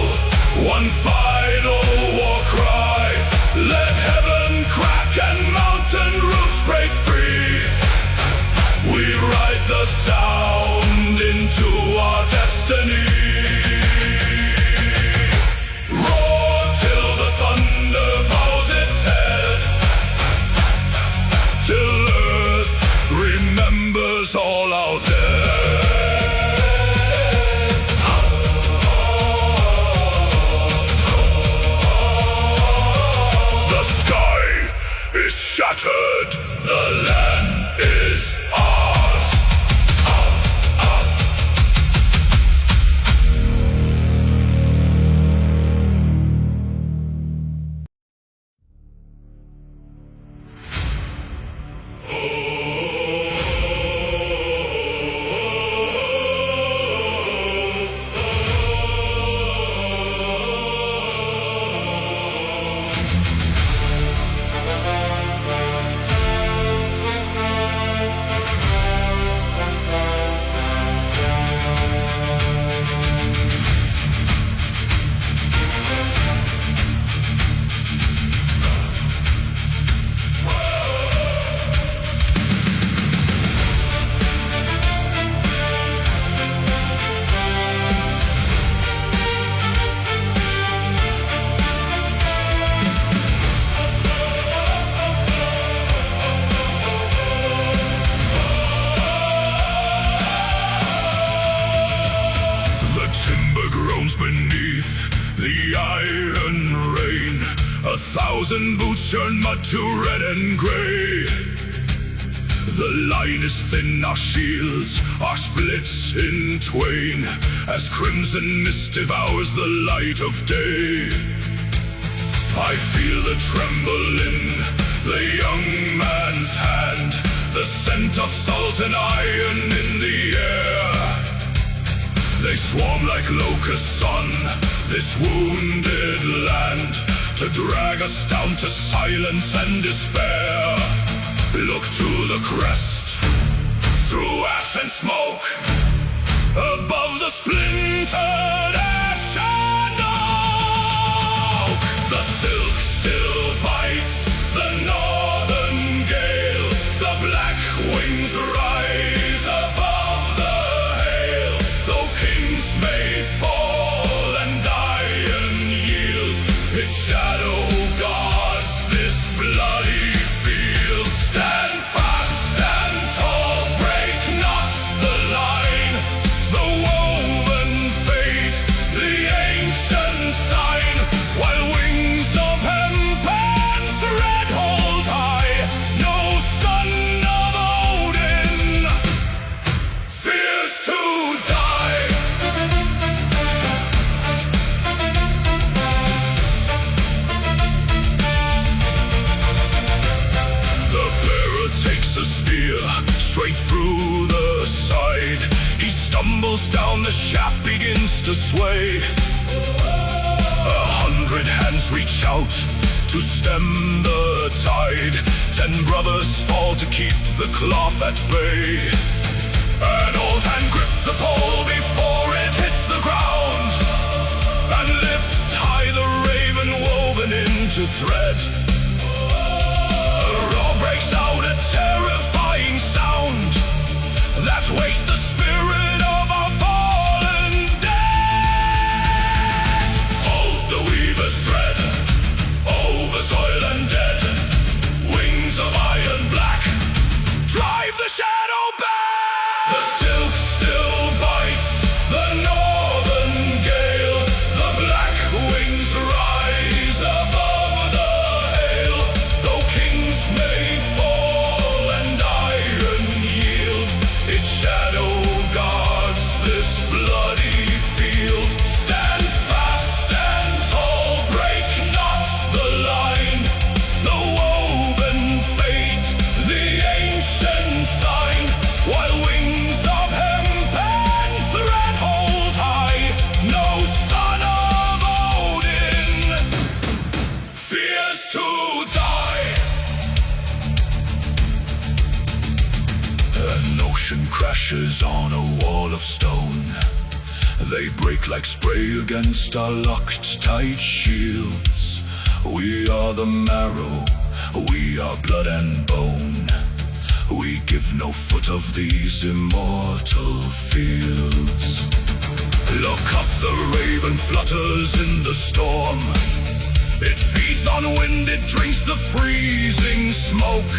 one final war cry. Let heaven crack and mountain roots break free. We ride the sound into our destiny. Roar till the thunder bows its head, till earth remembers all our dead. Shattered, the land is ours. beneath the iron rain. 1,000 boots turn mud to red and gray. The line is thin, our shields are split in twain, as crimson mist devours the light of day. I feel the tremble in the young man's hand, the scent of salt and iron in the air. They swarm like locusts on this wounded land, to drag us down to silence and despair. Look to the crest, through ash and smoke, above the splintered ash and oak. The silk still bites the northern gale, the black wings rise above the hail. Though kings may fall and iron yield, its shadow guards this bloody field. Stand fast, stand tall, break not the line. The woven fate, the ancient sign, while wings of hemp and thread hold high. No son of Odin fears to die. The bearer takes a spear straight through the side. He stumbles down, the shaft begins to sway. 100 hands reach out to stem the tide. 10 brothers fall to keep the cloth at bay. An old hand grips the pole before it hits the ground, and lifts high the raven woven into thread. A roar breaks out, a terrifying sound that wakes the spirit of our fallen dead. Hold the weaver's thread over soil and dead. Wings of iron black drive the shadow back. The silk still bites the northern gale, the black wings rise above the hail. Though kings may fall and iron yield, its shadow guards this bloody field. Stand fast, stand tall, break not the line. The woven fate, the ancient sign, while wings of hemp and thread hold high. No son of Odin fears to die. An ocean crashes on a wall of stone. They break like spray against our locked tight shields. We are the marrow, we are blood and bone. We give no foot of these immortal fields. Look up, the raven flutters in the storm. It feeds on wind, it drinks the freezing smoke.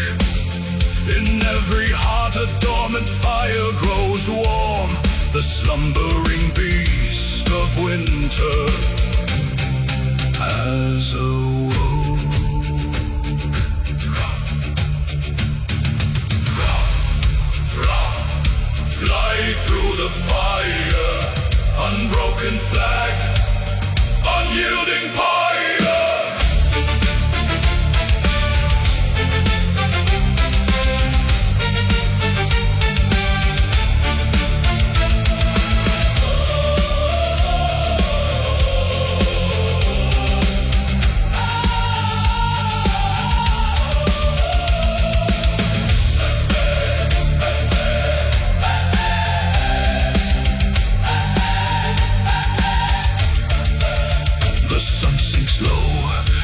In every heart a dormant fire grows warm. The slumbering beast of winter has awoke. Fly through the fire, unbroken flag, unyielding pyre.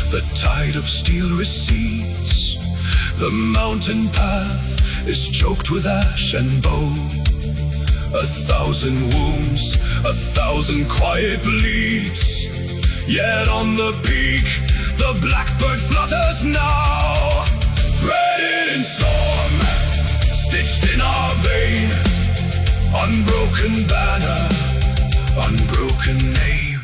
The tide of steel recedes. The mountain path is choked with ash and bone. 1,000 wounds, 1,000 quiet bleeds. Yet on the peak, the blackbird flutters now. Threaded in storm, stitched in our vein. Unbroken banner, unbroken name.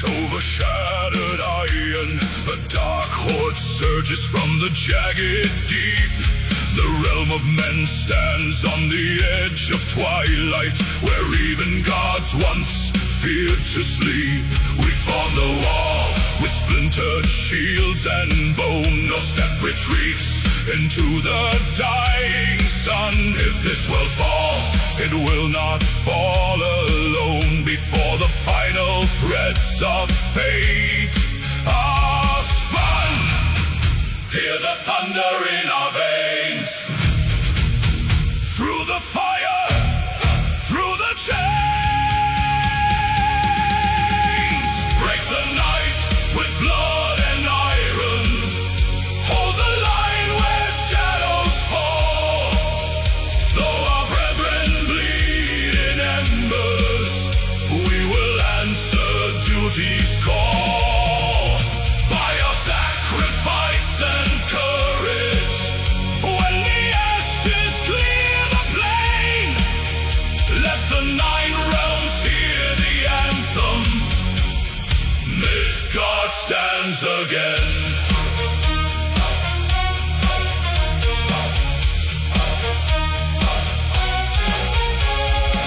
over shattered iron. A dark horde surges from the jagged deep. The realm of men stands on the edge of twilight, where even gods once feared to sleep. We form the wall with splintered shields and bone. No step retreats into the dying sun. If this world falls, it will not fall alone. Before the final threads of fate are spun, hear the thunder in our veins. Through the fire, through the chains, break the night with blood and iron. Hold the line where shadows fall. Though our brethren bleed in embers, we will answer duty's call. By our sacrifice and courage, when the ashes clear the plain, let the 9 realms hear the anthem. Midgard stands again.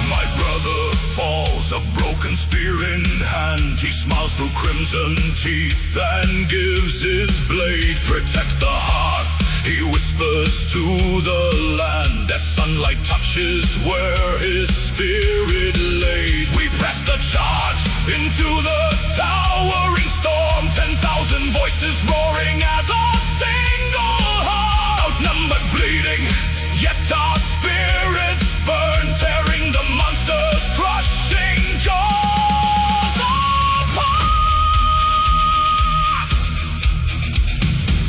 My brother falls, a broken spear in hand. He smiles through crimson teeth and gives his blade. Protect the hearth, he whispers to the land, as sunlight touches where his spirit laid. We press the charge into the towering storm. 10,000 voices roaring as a single heart. Outnumbered, bleeding, yet our spirits burn, tearing the monsters, crushing jaws apart.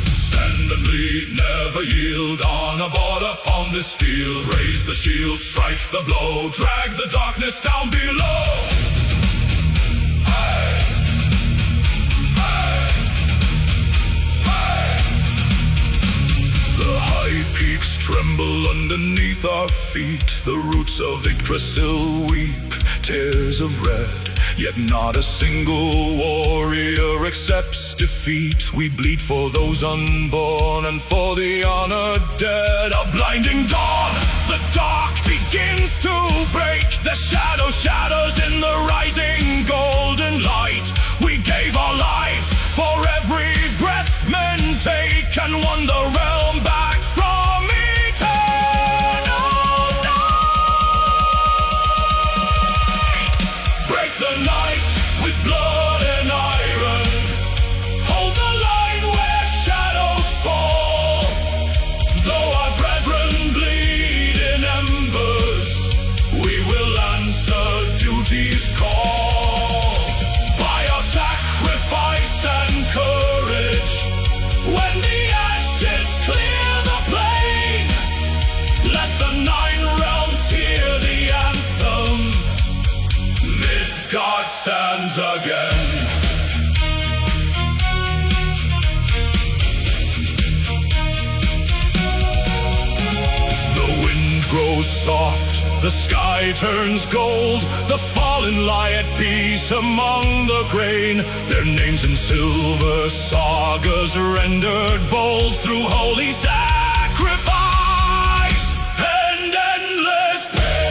Stand and bleed, never yield. On a border upon this field, raise the shield, strike the blow, drag the darkness down below. The high peaks tremble underneath our feet. The roots of Yggdrasil weep tears of red. Yet not a single warrior accepts defeat. We bleed for those unborn and for the honored dead. A blinding dawn, the dark begins to break. The shadow shatters in the rising golden light. We gave our lives for every breath men take, and won the realm back from eternal night. Break the night with blood and iron. Hold the line where shadows fall. Though our brethren bleed in embers, we will answer duty's call. By our sacrifice and courage, when the ashes clear the plain, let the 9 realms hear the anthem. Midgard stands again. The wind grows soft, the sky turns gold. The fallen lie at peace among the grain. Their names in silver sagas rendered bold through holy sacrifice and endless pain.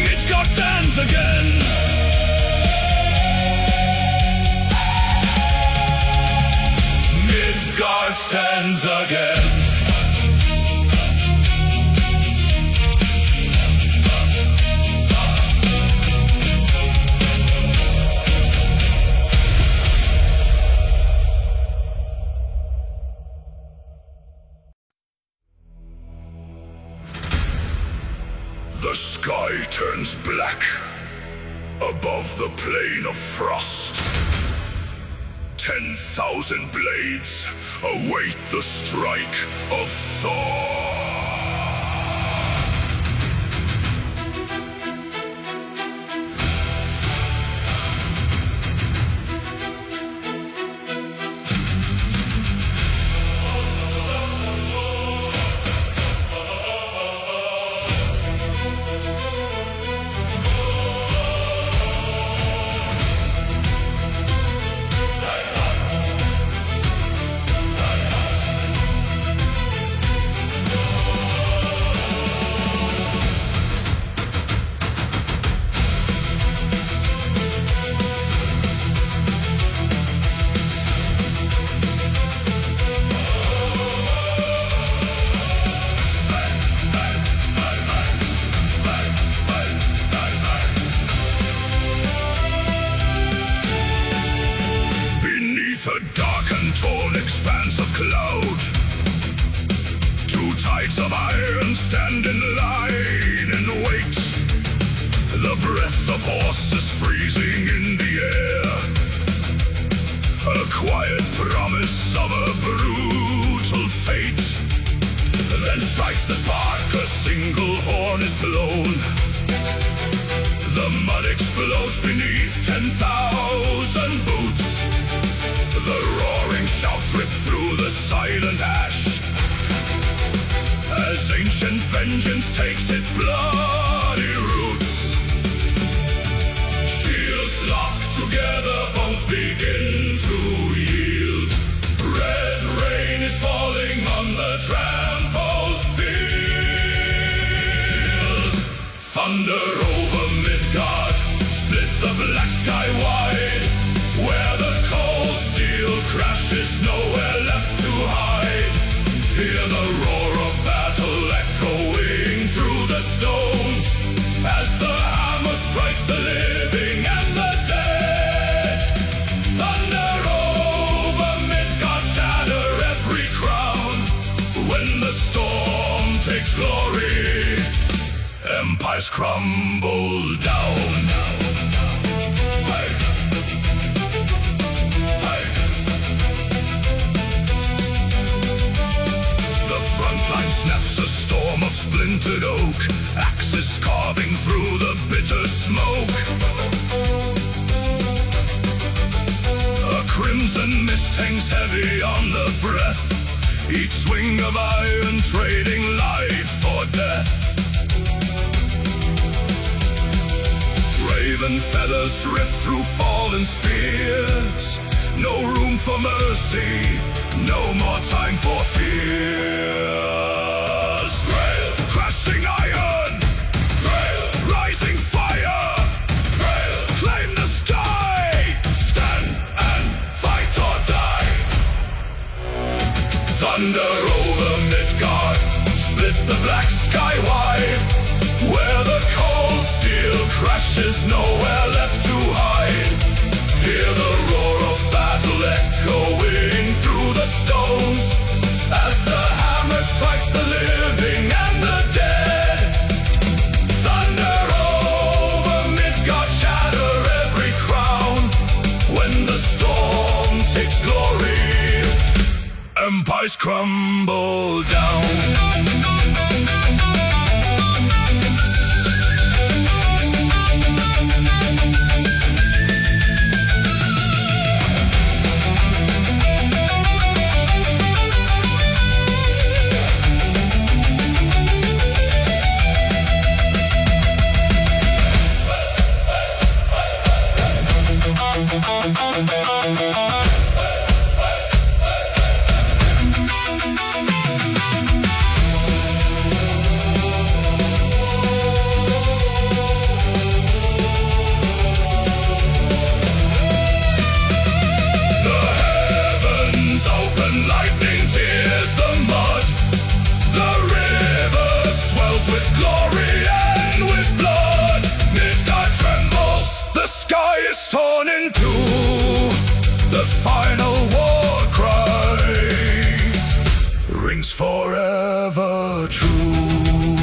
Midgard stands again. Midgard stands again. The sky turns black above the plain of frost. 10,000 blades await the strike of Thor. lying in wait. The breath of horses freezing in the air. A quiet promise of a brutal fate. Then strikes the spark, a single horn is blown. The mud explodes beneath 10,000 boots. The roaring shouts rip through the silent ash, as ancient vengeance takes its bloody roots. Shields lock together, bones begin to yield. Red rain is falling on the trampled field. Thunder over Midgard, split the black sky wide. Where the cold steel crashes, nowhere left to hide. Hear the roar of battle echoing through the stones, as the hammer strikes the living and the dead. Thunder over Midgard, shatter every crown. When the storm takes glory, empires crumble down. Snaps a storm of splintered oak, axes carving through the bitter smoke. A crimson mist hangs heavy on the breath, each swing of iron trading life for death. Raven feathers rift through fallen spears. No room for mercy, no more time for fears. Grail, crashing iron. Grail, rising fire. Grail, claim the sky. Stand and fight or die. Thunder over Midgard, split the black sky wide. Where the cold steel crashes, nowhere left to hide. Hear the roar of battle echoing through the stones, as the hammer strikes the living and the dead. Thunder over Midgard, shatter every crown. When the storm takes glory, empires crumble down. Torn in two, the final war cry rings forever true.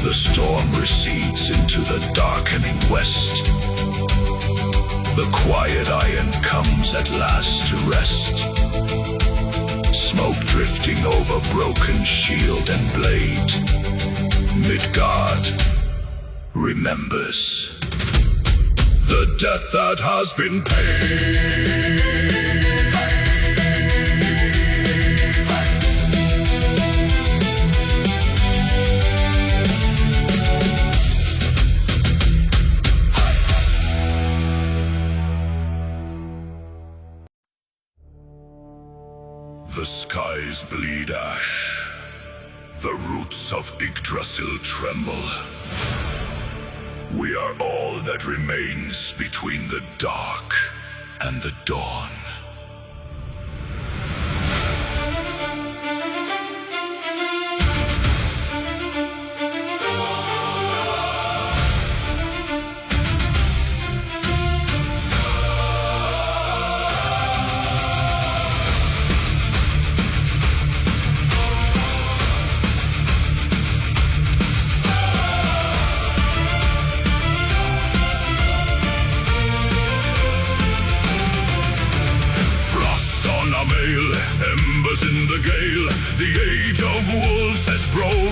The storm recedes into the darkening west. The quiet iron comes at last to rest. Smoke drifting over broken shield and blade. Midgard remembers the debt that has been paid. The skies bleed ash. The roots of Yggdrasil tremble. We are all that remains between the dark and the dawn.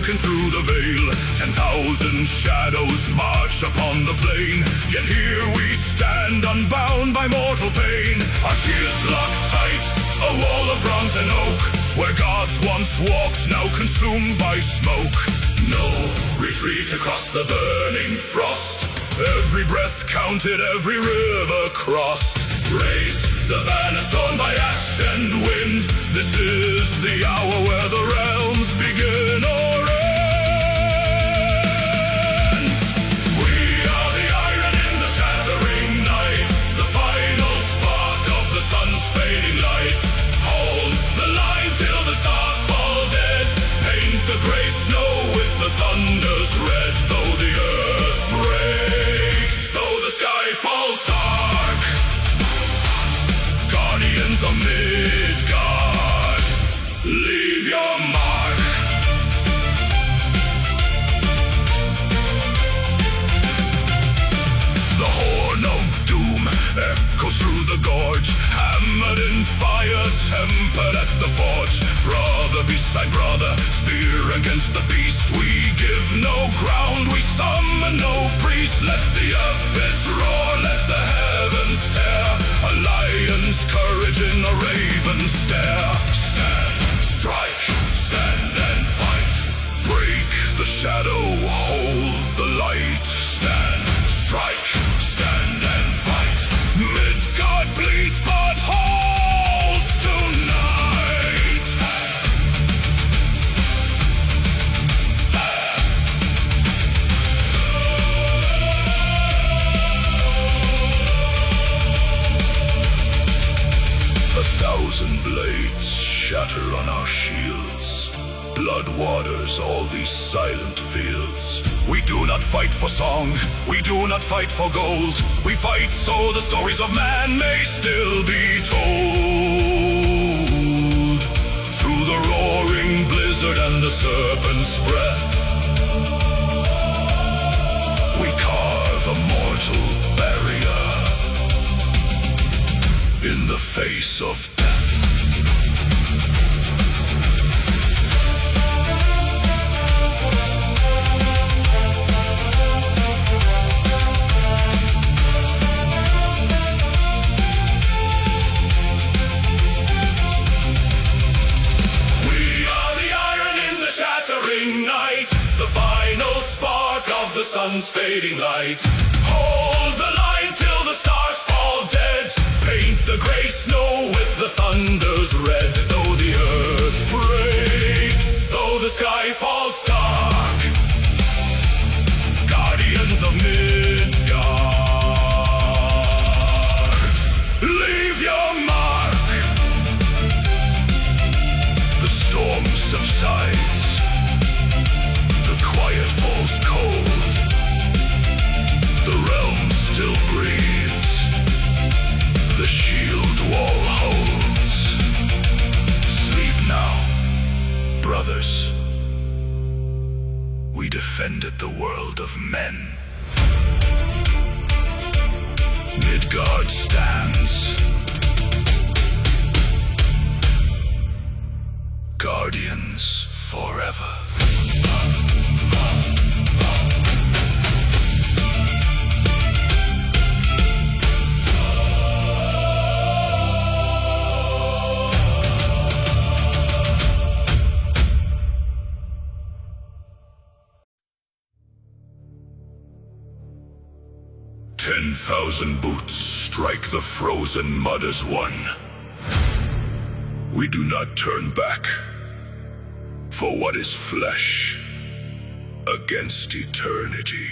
broken through the veil. 10,000 shadows march upon the plain, yet here we stand unbound by mortal pain. Our shields locked tight, a wall of bronze and oak, where gods once walked, now consumed by smoke. No retreat across the burning frost, every breath counted, every river crossed. Raise the banners torn by ash and wind, this is the hour where the realms begin or end. We are the iron in the shattering night, the final spark of the sun's fading light. Hold the line till the stars fall dead, paint the gray snow with the thunder's red. Though the earth breaks, though the sky falls dark, guardians of Midgard, leave your mark. The horn of doom echoes through the gorge, hammered in fire, tempered at the forge. Brother beside brother, spear against the beast. We give no ground, we summon no priest. Let the abyss roar, let the heavens tear, a lion's courage in a raven's stare. Stand, strike, stand and fight, break the shadow, hold the light. Stand, strike, stand and fight, Midgard bleeds but holds tonight. 1,000 blades shatter on our shields, blood waters all these silent fields. We do not fight for song, we do not fight for gold, we fight so the stories of man may still be told. Through the roaring blizzard and the serpent's breath, we carve a mortal barrier in the face of death. Night, the final spark of the sun's fading light. Hold the line till the stars fall dead, paint the gray snow with the thunder's red. Though the earth breaks, though the sky falls dark, guardians of Midgard, leave your mark. The storm subsides, quiet falls cold, the realm still breathes, the shield wall holds. Sleep now, brothers. We defended the world of men. Midgard stands, guardians forever. Ten 10,000 boots strike the frozen mud as one. We do not turn back, for what is flesh against eternity?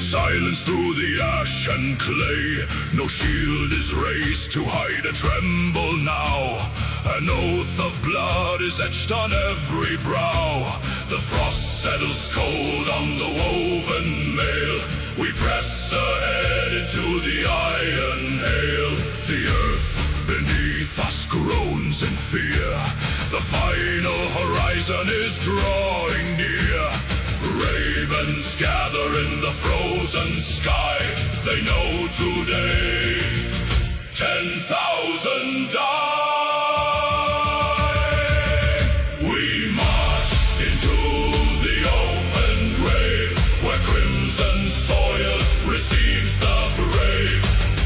silence through the ash and clay. No shield is raised to hide a tremble now. An oath of blood is etched on every brow. The frost settles cold on the woven mail. We press ahead into the iron hail. The earth beneath us groans in fear. The final horizon is drawing near. Ravens gather in the frozen sky. They know today 10,000 die. We march into the open grave, where crimson soil receives the brave.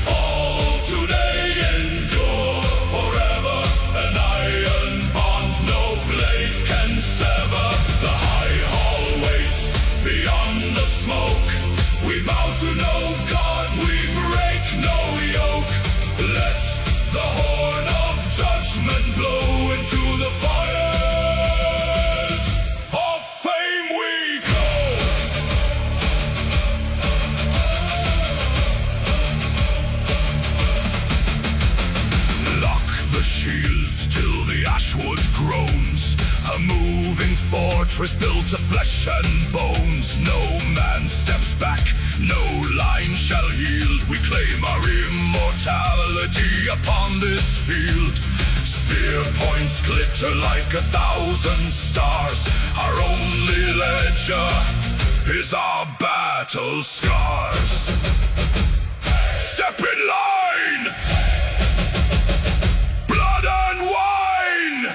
Fall today, endure forever. An iron bond no blade can sever. The high hall waits beyond the smoke. We bow to no God, we break no yoke. Let the horn of judgment blow into the fires of fame we go. Lock the shields till the ashwood groans. A moving fortress built of flesh and bones. No man steps back, no line shall yield. We claim our immortality upon this field. Spear points glitter like 1,000 stars. Our only ledger is our battle scars. Step in line! Blood and wine!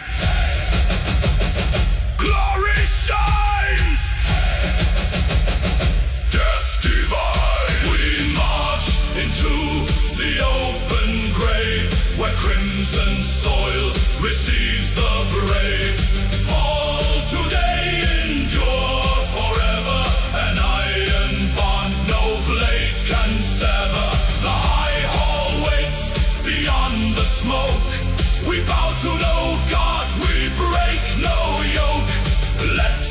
Glory shines! Death divine! We march into the open grave, where crimson soil receives the brave. Fall today, endure forever. An iron bond no blade can sever. The high hall waits beyond the smoke. We bow to no God, we break no yoke. Let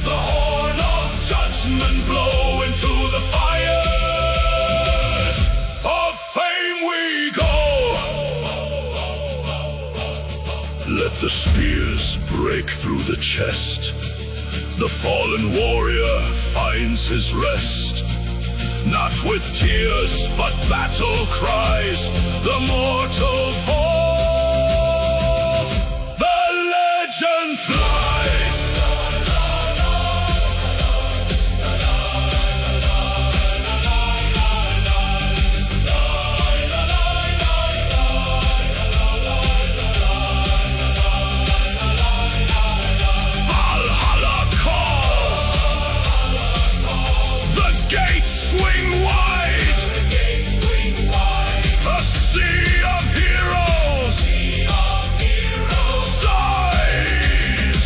the horn of judgment blow into the fires of fame we go. Let the spears break through the chest. The fallen warrior finds his rest. Not with tears, but battle cries. The mortal falls. The legend flies. Valhalla calls. The gates swing wide. A sea of heroes. Sigh.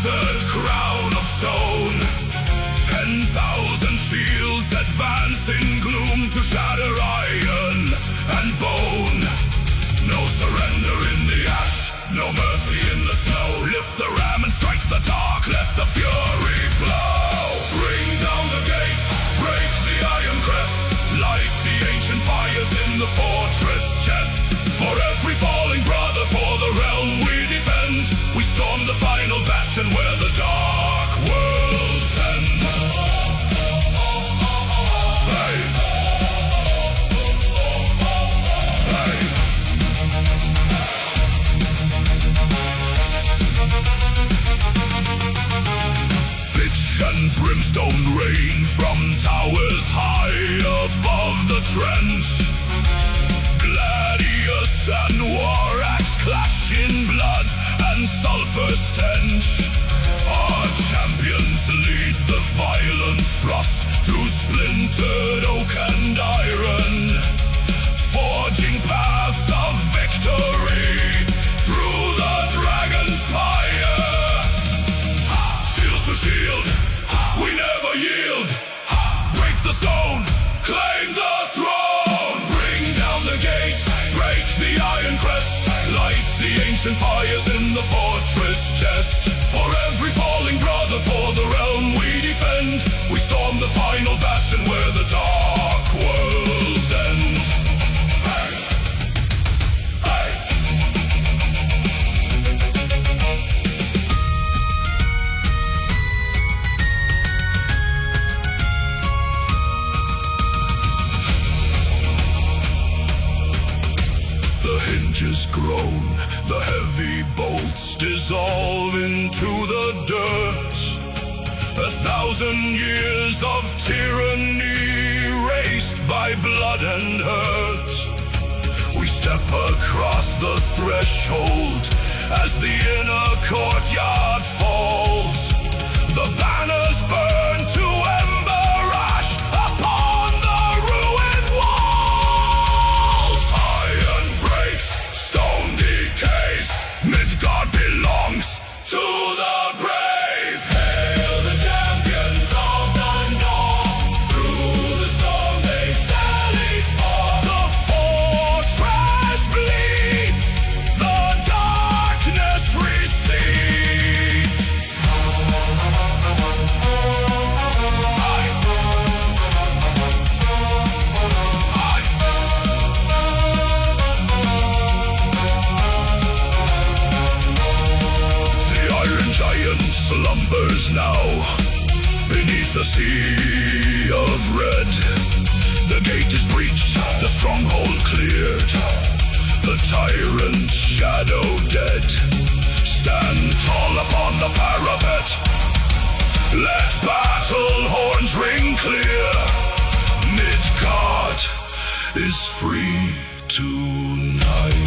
the crown of stone. 10,000 shields advance in gloom to shatter iron and bone. No surrender in the ash, no mercy in the snow. Lift the ram and strike the dark, let the fury flow. Bring down the gates, break the iron crest, light the ancient fires in the fortress chest. For every falling brother, for the realm we defend, we storm the final bastion where the dark worlds end. Hey! Hey! Pitch and brimstone rain from towers high above the trench. Gladius and war axe clash in blood and sulfur stench. Our champions lead the violent thrust through splintered oak and iron, forging paths of victory through the dragon's pyre. Shield to shield, we never yield. Break the stone, claim the throne. Bring down the gates, break the iron crest, light the ancient fires in the fortress chest. For every falling brother, for the realm we defend, we storm the final bastion where the dark worlds end. Hey! Hey! The hinges groan, the heavy bolts dissolve into the dirt. 1,000 years of tyranny erased by blood and hurt. We step across the threshold as the inner courtyard falls. The banners burn to ember ash upon the ruined walls. Iron breaks, stone decays, Midgard belongs to the brave. Hail the champions of the north, through the storm they sally forth. The fortress bleeds, the darkness recedes. The Iron Giant slumbers now beneath the sea of red. The gate is breached, the stronghold cleared, the tyrant shadow dead. Stand tall upon the parapet, let battle horns ring clear. Midgard is free tonight.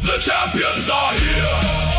The champions are here.